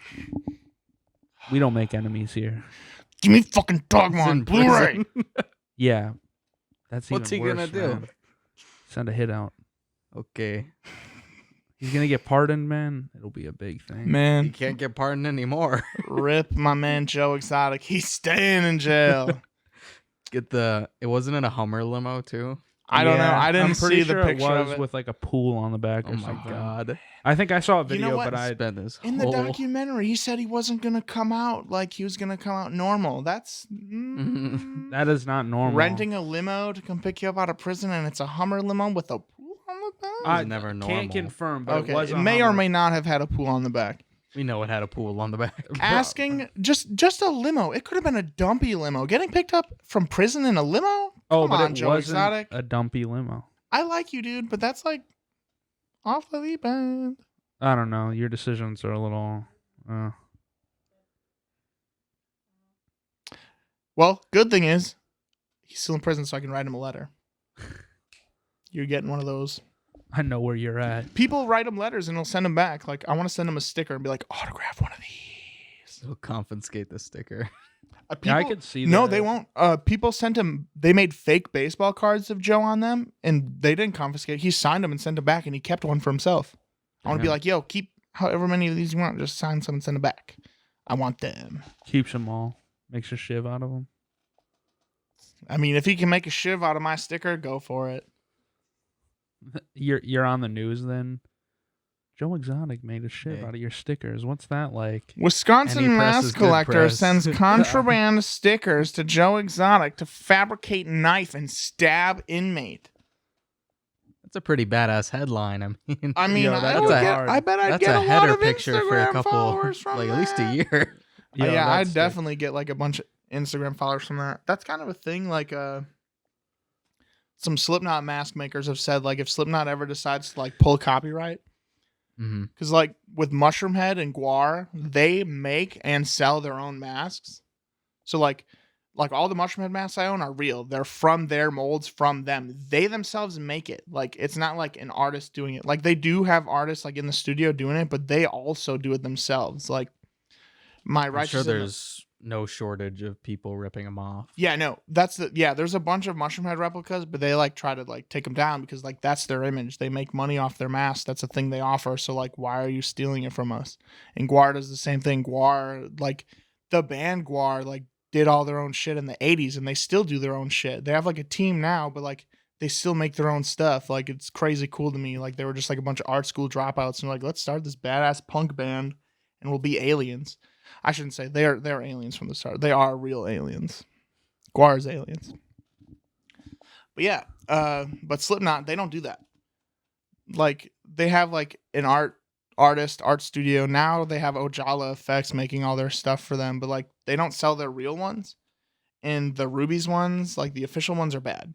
Speaker 1: We don't make enemies here.
Speaker 2: Give me fucking Dogma
Speaker 3: He's
Speaker 2: on
Speaker 3: in
Speaker 2: Blu-ray.
Speaker 3: prison.
Speaker 1: Yeah, that's
Speaker 3: What's
Speaker 1: even
Speaker 3: he
Speaker 1: worse,
Speaker 3: gonna do?
Speaker 1: man. Send a hit out.
Speaker 3: Okay,
Speaker 1: He's gonna get pardoned, man. It'll be a big thing.
Speaker 3: he
Speaker 2: Man,
Speaker 3: can't get pardoned anymore.
Speaker 2: rip my man Joe Exotic. He's staying in jail.
Speaker 3: It wasn't in a Hummer limo too.
Speaker 2: I don't know.
Speaker 1: Yeah,
Speaker 2: I didn't
Speaker 1: I'm pretty
Speaker 2: see
Speaker 1: sure
Speaker 2: the picture
Speaker 1: it was
Speaker 2: of it.
Speaker 1: with like a pool on the back
Speaker 3: Oh
Speaker 1: or
Speaker 3: my
Speaker 1: something.
Speaker 3: God!
Speaker 1: I think I saw a
Speaker 2: You
Speaker 1: video,
Speaker 2: know what?
Speaker 1: but I
Speaker 3: Spent this
Speaker 2: In the
Speaker 3: whole
Speaker 2: documentary, he said he wasn't gonna come out like he was gonna come out normal. That's
Speaker 1: that is not normal.
Speaker 2: renting a limo to come pick you up out of prison, and it's a Hummer limo with a pool on the back.
Speaker 3: was
Speaker 1: I
Speaker 3: never normal.
Speaker 1: can't confirm, but
Speaker 2: Okay,
Speaker 1: it was.
Speaker 2: it
Speaker 1: a
Speaker 2: may or
Speaker 1: Hummer.
Speaker 2: may not have had a pool on the back.
Speaker 3: We know it had a pool on the back.
Speaker 2: Asking just a limo. It could have been a dumpy limo. Getting picked up from prison in a limo?
Speaker 1: Oh,
Speaker 2: Come
Speaker 1: but
Speaker 2: on,
Speaker 1: it
Speaker 2: Joe
Speaker 1: wasn't
Speaker 2: Exotic.
Speaker 1: a dumpy limo.
Speaker 2: I like you, dude, but that's like off the deep end.
Speaker 1: I don't know. Your decisions are a little.
Speaker 2: Well, good thing is he's still in prison, so I can write him a letter. You're getting one of those.
Speaker 1: I know where you're at.
Speaker 2: People write him letters and he'll send them back. Like, I want to send him a sticker and be like, autograph one of these.
Speaker 3: He'll confiscate the sticker.
Speaker 1: Yeah, I
Speaker 2: People-
Speaker 1: could see.
Speaker 2: No,
Speaker 1: that.
Speaker 2: they won't. People sent him. They made fake baseball cards of Joe on them, and they didn't confiscate. He signed them and sent them back, and he kept one for himself. I want to be
Speaker 3: Yeah.
Speaker 2: like, yo, keep however many of these you want. Just sign some and send them back. I want them.
Speaker 1: Keeps them all. Makes a shiv out of them.
Speaker 2: I mean, if he can make a shiv out of my sticker, go for it.
Speaker 1: You're on the news then. Joe Exotic made a shiv
Speaker 3: Hey.
Speaker 1: out of your stickers. What's that like?
Speaker 2: Wisconsin
Speaker 3: Any press
Speaker 2: mask
Speaker 3: is good
Speaker 2: collector
Speaker 3: press.
Speaker 2: sends contraband stickers to Joe Exotic to fabricate knife and stab inmate.
Speaker 3: That's a pretty badass headline.
Speaker 2: I mean,
Speaker 1: Yo,
Speaker 2: I,
Speaker 1: that's
Speaker 2: would
Speaker 3: a-
Speaker 2: get, I bet I'd
Speaker 3: that's
Speaker 2: get
Speaker 3: a
Speaker 2: a lot
Speaker 3: header
Speaker 2: of
Speaker 3: picture for a
Speaker 2: Instagram
Speaker 3: couple,
Speaker 2: followers from
Speaker 3: like
Speaker 2: that.
Speaker 3: at least a year.
Speaker 1: Yo,
Speaker 2: yeah,
Speaker 1: that's
Speaker 2: I'd
Speaker 1: sick.
Speaker 2: definitely get like a bunch of Instagram followers from that. That's kind of a thing. Like, some Slipknot mask makers have said like if Slipknot ever decides to like pull copyright, because like with Mushroom Head and Guar, they make and sell their own masks. So like all the Mushroom Head masks I own are real. They're from their molds, from them. They themselves make it. Like it's not like an artist doing it. Like they do have artists like in the studio doing it, but they also do it themselves. Like
Speaker 3: I'm sure there's no shortage of people ripping them off.
Speaker 2: Yeah, no, there's a bunch of Mushroom Head replicas, but they like try to like take them down because like that's their image. They make money off their masks. That's a thing they offer. So like, why are you stealing it from us? And Guar does the same thing. Guar, like the band Guar, like did all their own shit in the 80s and they still do their own shit. They have like a team now, but like they still make their own stuff. Like it's crazy cool to me. Like they were just like a bunch of art school dropouts and like, let's start this badass punk band and we'll be aliens. I shouldn't say they're aliens from the start. They are real aliens. Guar's aliens. But yeah, but Slipknot, they don't do that. Like they have like an art studio. Now they have Ojala Effects making all their stuff for them, but like they don't sell their real ones. And the Rubies ones, like the official ones, are bad.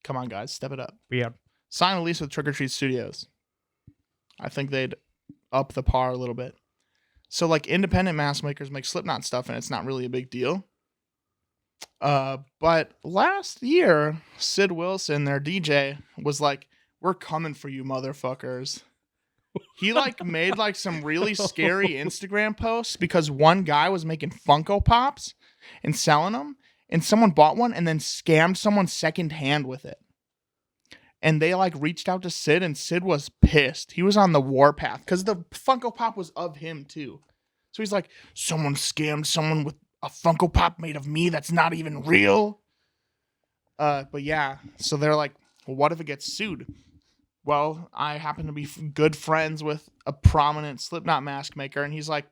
Speaker 2: Come on, guys, step it up.
Speaker 1: Yeah.
Speaker 2: Sign a lease with Trick or Treat Studios. I think they'd up the par a little bit. So like independent mask makers make Slipknot stuff, and it's not really a big deal. But last year, Sid Wilson, their DJ, was like, "We're coming for you, motherfuckers." He like made like some really scary Instagram posts because one guy was making Funko Pops and selling them, and someone bought one and then scammed someone secondhand with it. And they like reached out to Sid, and Sid was pissed. He was on the warpath because the Funko Pop was of him too. So he's like, someone scammed someone with a Funko Pop made of me that's not even real. But yeah, so they're like, well, what if it gets sued? Well, I happen to be good friends with a prominent Slipknot mask maker, and he's like,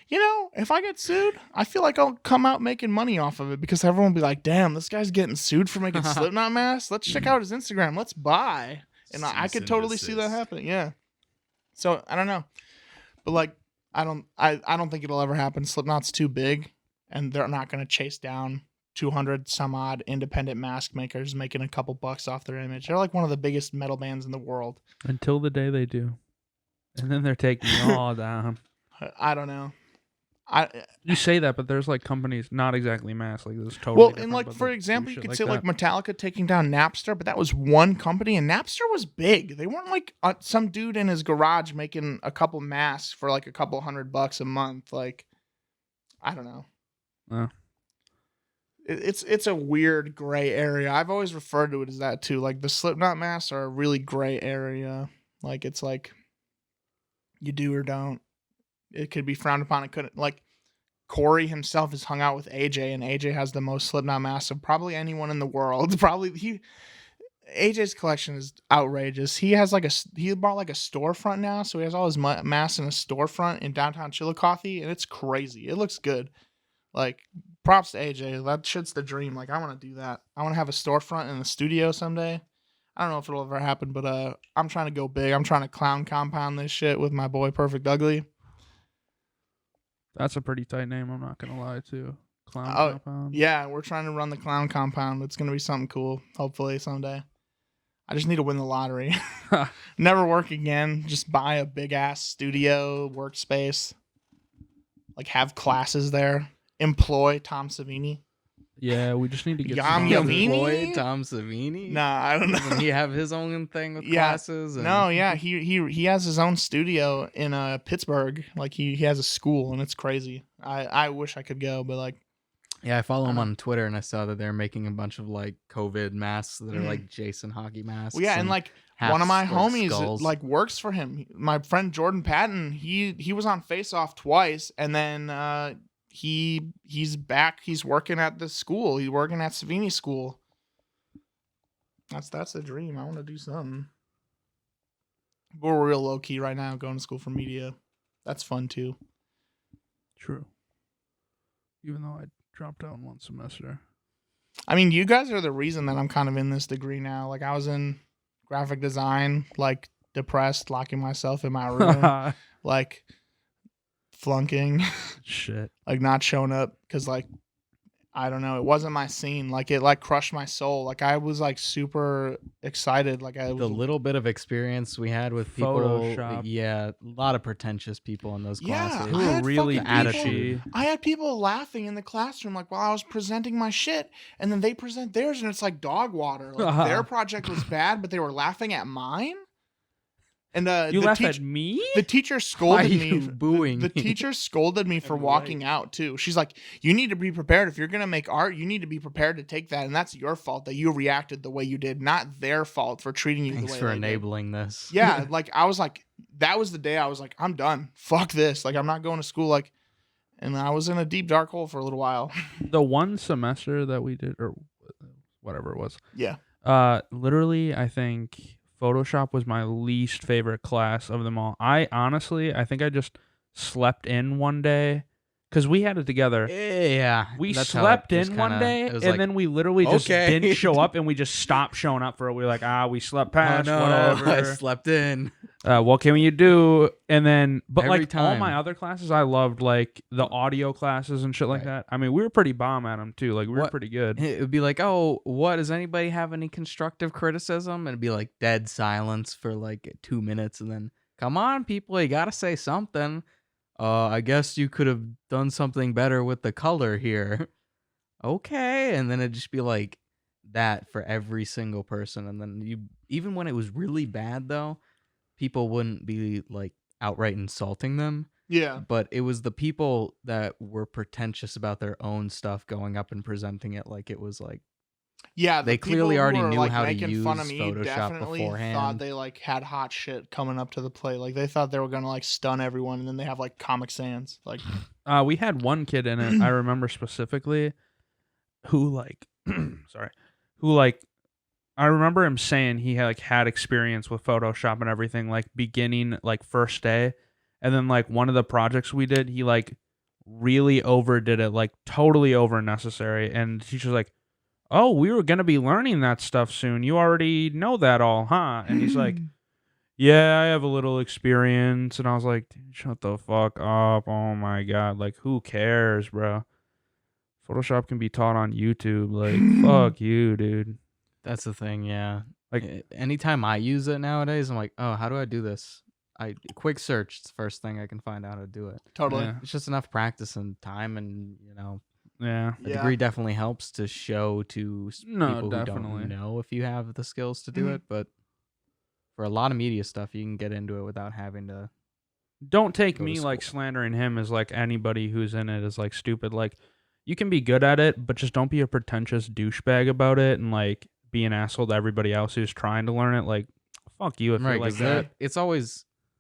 Speaker 2: you know, if I get sued, I feel like I'll come out making money off of it because everyone will be like, damn, this guy's getting sued for making Slipknot masks. Let's check out his Instagram. Let's buy. And I could totally see that happening. Yeah. So I don't know, but like, I don't think it'll ever happen. Slipknot's too big, and they're not going to chase down 200 some odd independent mask makers making a couple bucks off their image. They're like one of the biggest metal bands in the world.
Speaker 1: Until the day they do. And then they're taking it all down.
Speaker 2: I don't know.
Speaker 1: You say that, but there's like companies not exactly mask, like this totally.
Speaker 2: Well,
Speaker 1: different,
Speaker 2: and like
Speaker 1: but,
Speaker 2: for
Speaker 1: like,
Speaker 2: example,
Speaker 1: do
Speaker 2: you
Speaker 1: shit
Speaker 2: could say like
Speaker 1: that.
Speaker 2: Metallica taking down Napster, but that was one company, and Napster was big. They weren't like some dude in his garage making a couple masks for like a couple $100 a month. Like, I don't know. It's a weird gray area. I've always referred to it as that too. Like the Slipknot masks are a really gray area. Like it's like you do or don't. It could be frowned upon. It couldn't. Like Corey himself has hung out with AJ, and AJ has the most Slipknot masks of probably anyone in the world. Probably AJ's collection is outrageous. He has like he bought like a storefront now, so he has all his masks in a storefront in downtown Chillicothe, and it's crazy. It looks good. Like, props to AJ. That shit's the dream. Like, I want to do that. I want to have a storefront in the studio someday. I don't know if it'll ever happen, but I'm trying to go big. I'm trying to clown compound this shit with my boy Perfect Ugly.
Speaker 1: That's a pretty tight name, I'm not going to lie, too. Clown Compound.
Speaker 2: Yeah, we're trying to run the clown compound. It's going to be something cool, hopefully, someday. I just need to win the lottery. Never work again. Just buy a big-ass studio workspace. Like, have classes there. Employ Tom Savini.
Speaker 1: Yeah, we just need to get
Speaker 2: Yamini?
Speaker 3: Tom Savini?
Speaker 2: Nah, I don't know.
Speaker 3: Doesn't he have his own thing with classes? And...
Speaker 2: No, yeah, he has his own studio in Pittsburgh. Like he has a school, and it's crazy. I wish I could go, but like,
Speaker 3: yeah, I follow him on Twitter, and I saw that they're making a bunch of like COVID masks that are like Jason hockey masks.
Speaker 2: Well, yeah, and like one of my homies
Speaker 3: skulls.
Speaker 2: like works for him. My friend Jordan Patton, he was on Face Off twice, and then he's back. He's working at the school. He's working at Savini School. That's the dream. I want to do something. But we're real low key right now, going to school for media. That's fun too.
Speaker 1: True. Even though I dropped out in one semester.
Speaker 2: I mean, you guys are the reason that I'm kind of in this degree now. Like, I was in graphic design, like depressed, locking myself in my room, like flunking,
Speaker 1: Shit.
Speaker 2: like not showing up because like I don't know. It wasn't my scene. Like it like crushed my soul. Like I was like super excited. Like I
Speaker 3: The
Speaker 2: was
Speaker 3: little bit of experience we had with people,
Speaker 1: Photoshop.
Speaker 3: yeah, a lot of pretentious people in those
Speaker 2: Yeah,
Speaker 3: classes.
Speaker 1: Who
Speaker 2: I
Speaker 1: were
Speaker 2: had
Speaker 1: really
Speaker 2: fucking
Speaker 3: attitude.
Speaker 2: I had people laughing in the classroom like while I was presenting my shit, and then they present theirs, and it's like dog water. Like their project was bad, but they were laughing at mine. And
Speaker 1: You
Speaker 2: the
Speaker 1: laugh
Speaker 2: teacher,
Speaker 1: at me?
Speaker 2: the teacher
Speaker 3: Why are
Speaker 2: scolded me.
Speaker 3: you booing
Speaker 2: The
Speaker 3: me?
Speaker 2: teacher scolded me for
Speaker 1: Every
Speaker 2: walking
Speaker 1: right.
Speaker 2: out too. She's like, "You need to be prepared. If you're gonna make art, you need to be prepared to take that, and that's your fault that you reacted the way you did, not their fault for treating you
Speaker 3: Thanks
Speaker 2: the way
Speaker 3: for
Speaker 2: they did."
Speaker 3: enabling this.
Speaker 2: Yeah, like I was like, that was the day I was like, I'm done. Fuck this. Like I'm not going to school. Like, and I was in a deep dark hole for a little while.
Speaker 1: The one semester that we did, or whatever it was,
Speaker 2: Yeah.
Speaker 1: literally, I think Photoshop was my least favorite class of them all. I think I just slept in one day because we had it together.
Speaker 3: Yeah,
Speaker 1: We
Speaker 3: that's how it
Speaker 1: slept
Speaker 3: just
Speaker 1: in one
Speaker 3: kinda-
Speaker 1: day,
Speaker 3: it was
Speaker 1: and
Speaker 3: like,
Speaker 1: then we literally just
Speaker 3: okay.
Speaker 1: didn't show up, and we just stopped showing up for it. We were like, we slept
Speaker 3: oh
Speaker 1: past,
Speaker 3: no, I
Speaker 1: whatever.
Speaker 3: slept in.
Speaker 1: What can you do? And then, but
Speaker 3: Every
Speaker 1: like all
Speaker 3: time.
Speaker 1: my other classes, I loved like the audio classes and shit like
Speaker 3: Right.
Speaker 1: that. I mean, we were pretty bomb at them too. Like we were
Speaker 3: What-
Speaker 1: pretty good.
Speaker 3: It would be like, oh, what, does anybody have any constructive criticism? And it'd be like dead silence for like 2 minutes, and then, come on, people, you gotta say something. I guess you could have done something better with the color here. Okay, and then it'd just be like that for every single person, and then you, even when it was really bad though, people wouldn't be like outright insulting them.
Speaker 2: Yeah.
Speaker 3: But it was the people that were pretentious about their own stuff going up and presenting it like it was like,
Speaker 2: Yeah.
Speaker 3: They
Speaker 2: the
Speaker 3: clearly
Speaker 2: people who
Speaker 3: already
Speaker 2: were,
Speaker 3: knew
Speaker 2: like,
Speaker 3: how to
Speaker 2: making fun of
Speaker 3: use
Speaker 2: me
Speaker 3: Photoshop
Speaker 2: definitely thought
Speaker 3: beforehand.
Speaker 2: they like had hot shit coming up to the plate. Like they thought they were gonna like stun everyone, and then they have like Comic Sans. Like
Speaker 1: We had one kid in it, I remember specifically, who like, sorry, who like, I remember him saying he had experience with Photoshop and everything, like beginning like first day, and then like one of the projects we did, he like really overdid it, like totally over necessary, and the teacher's like, "Oh, we were gonna be learning that stuff soon. You already know that all, huh?" And he's like, "Yeah, I have a little experience." And I was like, "Dude, shut the fuck up. Oh my God. Like, who cares, bro? Photoshop can be taught on YouTube. Like, fuck you, dude."
Speaker 3: That's the thing, yeah.
Speaker 1: Like-
Speaker 3: Anytime I use it nowadays, I'm like, oh, how do I do this? Quick search. It's the first thing I can find out how to do it.
Speaker 2: totally.
Speaker 1: Yeah.
Speaker 3: It's just enough practice and time, and
Speaker 1: Yeah.
Speaker 3: a
Speaker 2: Yeah.
Speaker 3: degree definitely helps to show to
Speaker 1: No,
Speaker 3: people who
Speaker 1: definitely.
Speaker 3: don't know if you have the skills to do
Speaker 2: Mhm.
Speaker 3: it. But for a lot of media stuff, you can get into it without having to.
Speaker 1: Don't take
Speaker 3: Go to
Speaker 1: me like
Speaker 3: school.
Speaker 1: slandering him as like anybody who's in it is like stupid. Like, you can be good at it, but just don't be a pretentious douchebag about it and like be an asshole to everybody else who's trying to learn it. Like, fuck you if you're like
Speaker 3: 'cause
Speaker 1: that.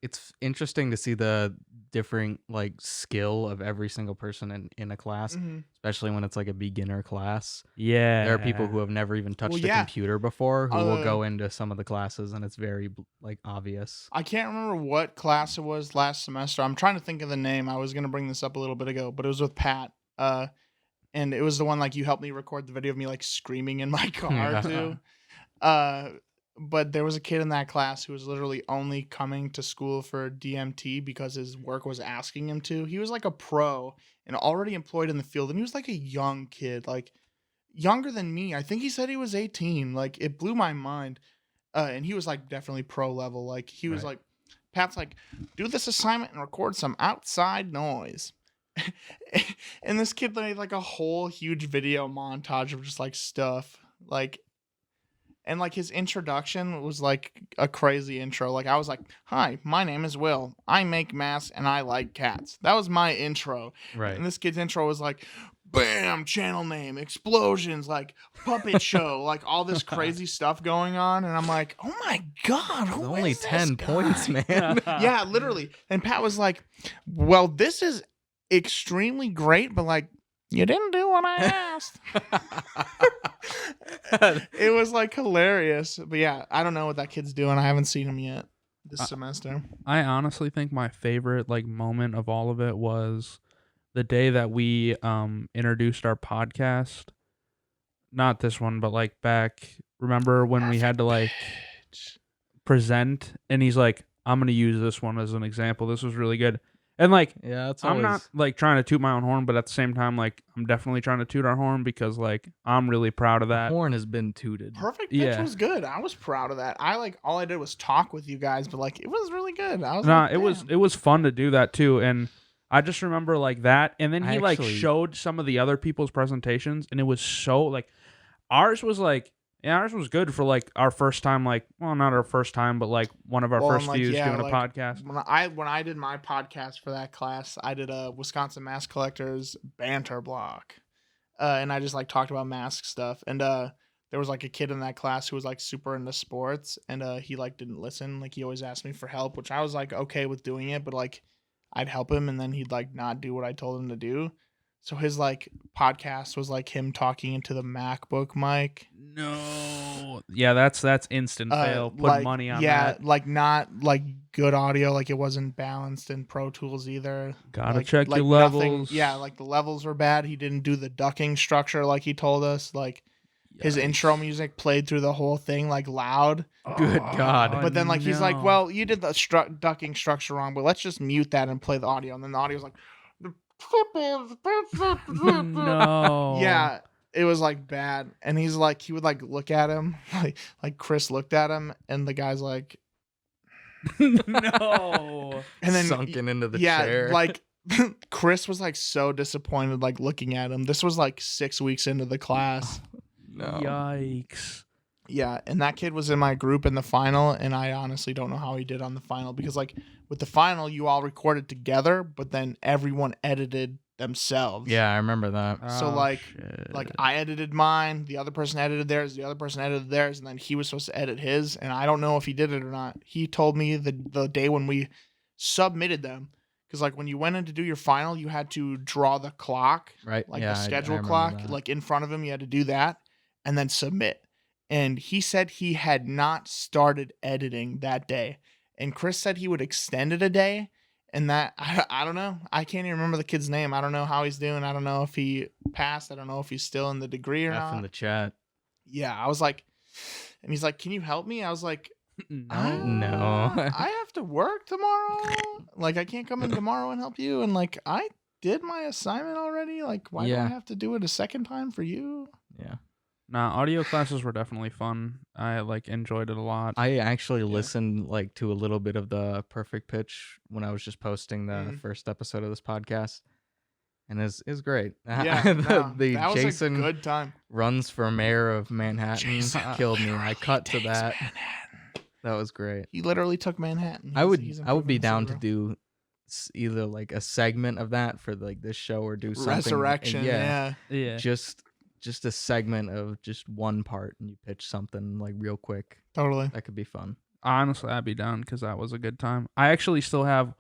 Speaker 3: it's interesting to see the different like skill of every single person in a class,
Speaker 2: Mhm.
Speaker 3: especially when it's like a beginner class.
Speaker 1: Yeah.
Speaker 3: There are people who have never even touched
Speaker 2: Well,
Speaker 3: a
Speaker 2: yeah.
Speaker 3: computer before who will
Speaker 2: Uh,
Speaker 3: go into some of the classes, and it's very like obvious.
Speaker 2: I can't remember what class it was last semester. I'm trying to think of the name. I was gonna bring this up a little bit ago, but it was with Pat. And it was the one like you helped me record the video of me like screaming in my car too. But there was a kid in that class who was literally only coming to school for DMT because his work was asking him to. He was like a pro and already employed in the field, and he was like a young kid, like younger than me. I think he said he was 18. Like it blew my mind. And he was like definitely pro level. Like he was
Speaker 3: Right.
Speaker 2: like, Pat's like, do this assignment and record some outside noise. And this kid made like a whole huge video montage of just like stuff. Like, and like his introduction was like a crazy intro. Like I was like, "Hi, my name is Will. I make masks and I like cats." That was my intro.
Speaker 3: Right.
Speaker 2: And this kid's intro was like, bam, channel name, explosions, like puppet show, like all this crazy stuff going on. And I'm like, oh my God, who
Speaker 3: Only
Speaker 2: is this
Speaker 3: 10 points,
Speaker 2: guy?
Speaker 3: man.
Speaker 2: Yeah, literally. And Pat was like, well, this is extremely great, but like, you didn't do what I asked. It was like hilarious. But yeah, I don't know what that kid's doing. I haven't seen him yet this semester.
Speaker 1: I honestly think my favorite like moment of all of it was the day that we introduced our podcast. Not this one, but like back. Remember when we had to like present, and he's like, "I'm gonna use this one as an example. This was really good." And like,
Speaker 3: Yeah, that's
Speaker 1: I'm
Speaker 3: always.
Speaker 1: not like trying to toot my own horn, but at the same time, like, I'm definitely trying to toot our horn because like I'm really proud of that.
Speaker 3: Horn has been tooted.
Speaker 2: Perfect pitch
Speaker 1: Yeah.
Speaker 2: was good. I was proud of that. I like all I did was talk with you guys, but like it was really good. I was
Speaker 1: Nah,
Speaker 2: like,
Speaker 1: it was fun to do that too, and I just remember like that, and then
Speaker 3: I
Speaker 1: he like
Speaker 3: actually-
Speaker 1: showed some of the other people's presentations, and it was so like ours was like. Yeah, ours was good for like our first time, like, well, not our first time, but like one of our
Speaker 2: Well, and,
Speaker 1: first
Speaker 2: like,
Speaker 1: views
Speaker 2: yeah,
Speaker 1: doing a
Speaker 2: like,
Speaker 1: podcast.
Speaker 2: when I did my podcast for that class, I did a Wisconsin Mask Collectors banter block, and I just like talked about mask stuff. And there was like a kid in that class who was like super into sports, and he like didn't listen. Like he always asked me for help, which I was like okay with doing it, but like I'd help him, and then he'd like not do what I told him to do. So his like podcast was like him talking into the MacBook mic.
Speaker 1: No. Yeah, that's instant fail. Put
Speaker 2: like,
Speaker 1: money on
Speaker 2: yeah,
Speaker 1: that.
Speaker 2: like not like good audio, like it wasn't balanced in Pro Tools either.
Speaker 1: Gotta
Speaker 2: Like-
Speaker 1: check
Speaker 2: like
Speaker 1: your
Speaker 2: nothing-
Speaker 1: levels.
Speaker 2: Yeah, like the levels were bad. He didn't do the ducking structure like he told us. Like his intro music played through the whole thing like loud.
Speaker 3: Good God.
Speaker 2: But then like he's like,
Speaker 1: no.
Speaker 2: well, you did the ducking structure wrong, but let's just mute that and play the audio. And then the audio's like,
Speaker 1: No.
Speaker 2: yeah, it was like bad. And he's like, he would like look at him, like Chris looked at him, and the guy's like,
Speaker 1: No.
Speaker 2: and then
Speaker 3: sunken into the
Speaker 2: yeah,
Speaker 3: chair.
Speaker 2: like Chris was like so disappointed, like looking at him. This was like 6 weeks into the class.
Speaker 3: no.
Speaker 1: Yikes.
Speaker 2: Yeah, and that kid was in my group in the final, and I honestly don't know how he did on the final because like with the final, you all recorded together, but then everyone edited themselves.
Speaker 3: Yeah, I remember that.
Speaker 2: So,
Speaker 1: Oh,
Speaker 2: like
Speaker 1: shit.
Speaker 2: I edited mine, the other person edited theirs, the other person edited theirs, and then he was supposed to edit his, and I don't know if he did it or not. He told me the day when we submitted them, because like when you went in to do your final, you had to draw the clock,
Speaker 3: Right.
Speaker 2: like
Speaker 3: yeah,
Speaker 2: the
Speaker 3: I
Speaker 2: schedule
Speaker 3: remember
Speaker 2: clock,
Speaker 3: that.
Speaker 2: like in front of him, you had to do that and then submit. And he said he had not started editing that day. And Chris said he would extend it a day. And that, I don't know. I can't even remember the kid's name. I don't know how he's doing. I don't know if he passed. I don't know if he's still in the degree or
Speaker 3: F
Speaker 2: not.
Speaker 3: in the chat.
Speaker 2: Yeah, I was like, and he's like, can you help me? I was like,
Speaker 3: No.
Speaker 2: I have to work tomorrow. Like, I can't come in tomorrow and help you. And like, I did my assignment already. Like, why do I
Speaker 3: Yeah.
Speaker 2: have to do it a second time for you?
Speaker 3: Yeah.
Speaker 1: Nah, audio classes were definitely fun. I like enjoyed it a lot.
Speaker 3: I actually listened like to a little bit of the perfect pitch when I was just posting the
Speaker 2: Mhm.
Speaker 3: first episode of this podcast. And it's great.
Speaker 2: Yeah,
Speaker 3: the
Speaker 2: no,
Speaker 3: the
Speaker 2: that was
Speaker 3: Jason
Speaker 2: a good time.
Speaker 3: runs for mayor of Manhattan
Speaker 2: Jason
Speaker 3: killed me. I
Speaker 2: literally
Speaker 3: cut to
Speaker 2: takes
Speaker 3: that.
Speaker 2: Manhattan.
Speaker 3: That was great.
Speaker 2: He literally took Manhattan.
Speaker 3: I would
Speaker 2: He's
Speaker 3: I would be
Speaker 2: improving the
Speaker 3: down to
Speaker 2: city,
Speaker 3: do either like a segment of that for like this show or do
Speaker 2: bro.
Speaker 3: something.
Speaker 2: Resurrection. Yeah.
Speaker 1: yeah.
Speaker 3: Just a segment of just one part and you pitch something like real quick.
Speaker 2: Totally.
Speaker 3: That could be fun.
Speaker 1: Honestly, I'd be down because that was a good time. I actually still have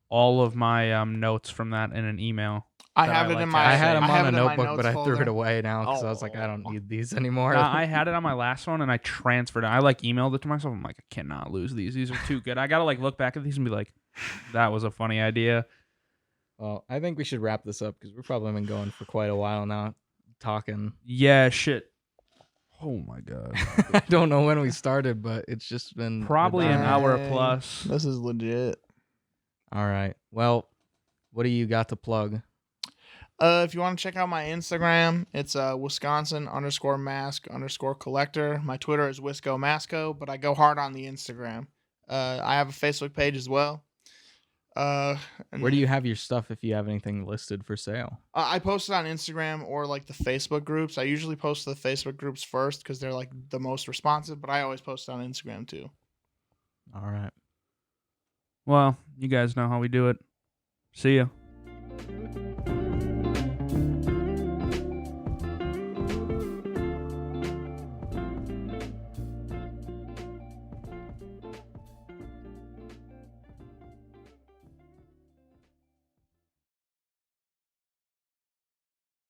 Speaker 1: all of my notes from that in an email.
Speaker 2: I
Speaker 1: that
Speaker 2: have
Speaker 1: I
Speaker 2: it
Speaker 1: like
Speaker 2: in
Speaker 1: to
Speaker 2: my.
Speaker 3: I
Speaker 1: have
Speaker 3: had them
Speaker 2: have
Speaker 3: on
Speaker 2: it
Speaker 3: a
Speaker 2: in my
Speaker 3: notebook, but I
Speaker 2: notes
Speaker 3: threw it
Speaker 2: folder.
Speaker 3: away now because I was like, I don't need these anymore.
Speaker 1: Nah, I had it on my last one and I transferred it. I like emailed it to myself. I'm like, I cannot lose these. These are too good. I gotta like look back at these and be like, that was a funny idea.
Speaker 3: Well, I think we should wrap this up because we've probably been going for quite a while now, talking.
Speaker 1: Yeah, shit. Oh my god.
Speaker 3: I don't know when we started, but it's just been
Speaker 1: Probably an
Speaker 3: ridiculous.
Speaker 1: hour
Speaker 2: Dang.
Speaker 1: plus.
Speaker 2: This is legit.
Speaker 3: All right. Well, what do you got to plug?
Speaker 2: If you want to check out my Instagram, it's Wisconsin_mask_collector. My Twitter is Wisco Masco, but I go hard on the Instagram. I have a Facebook page as well. And
Speaker 3: Where do you have your stuff if you have anything listed for sale?
Speaker 2: I post it on Instagram or like the Facebook groups. I usually post to the Facebook groups first because they're like the most responsive, but I always post it on Instagram too.
Speaker 3: All right.
Speaker 1: Well, you guys know how we do it. See ya.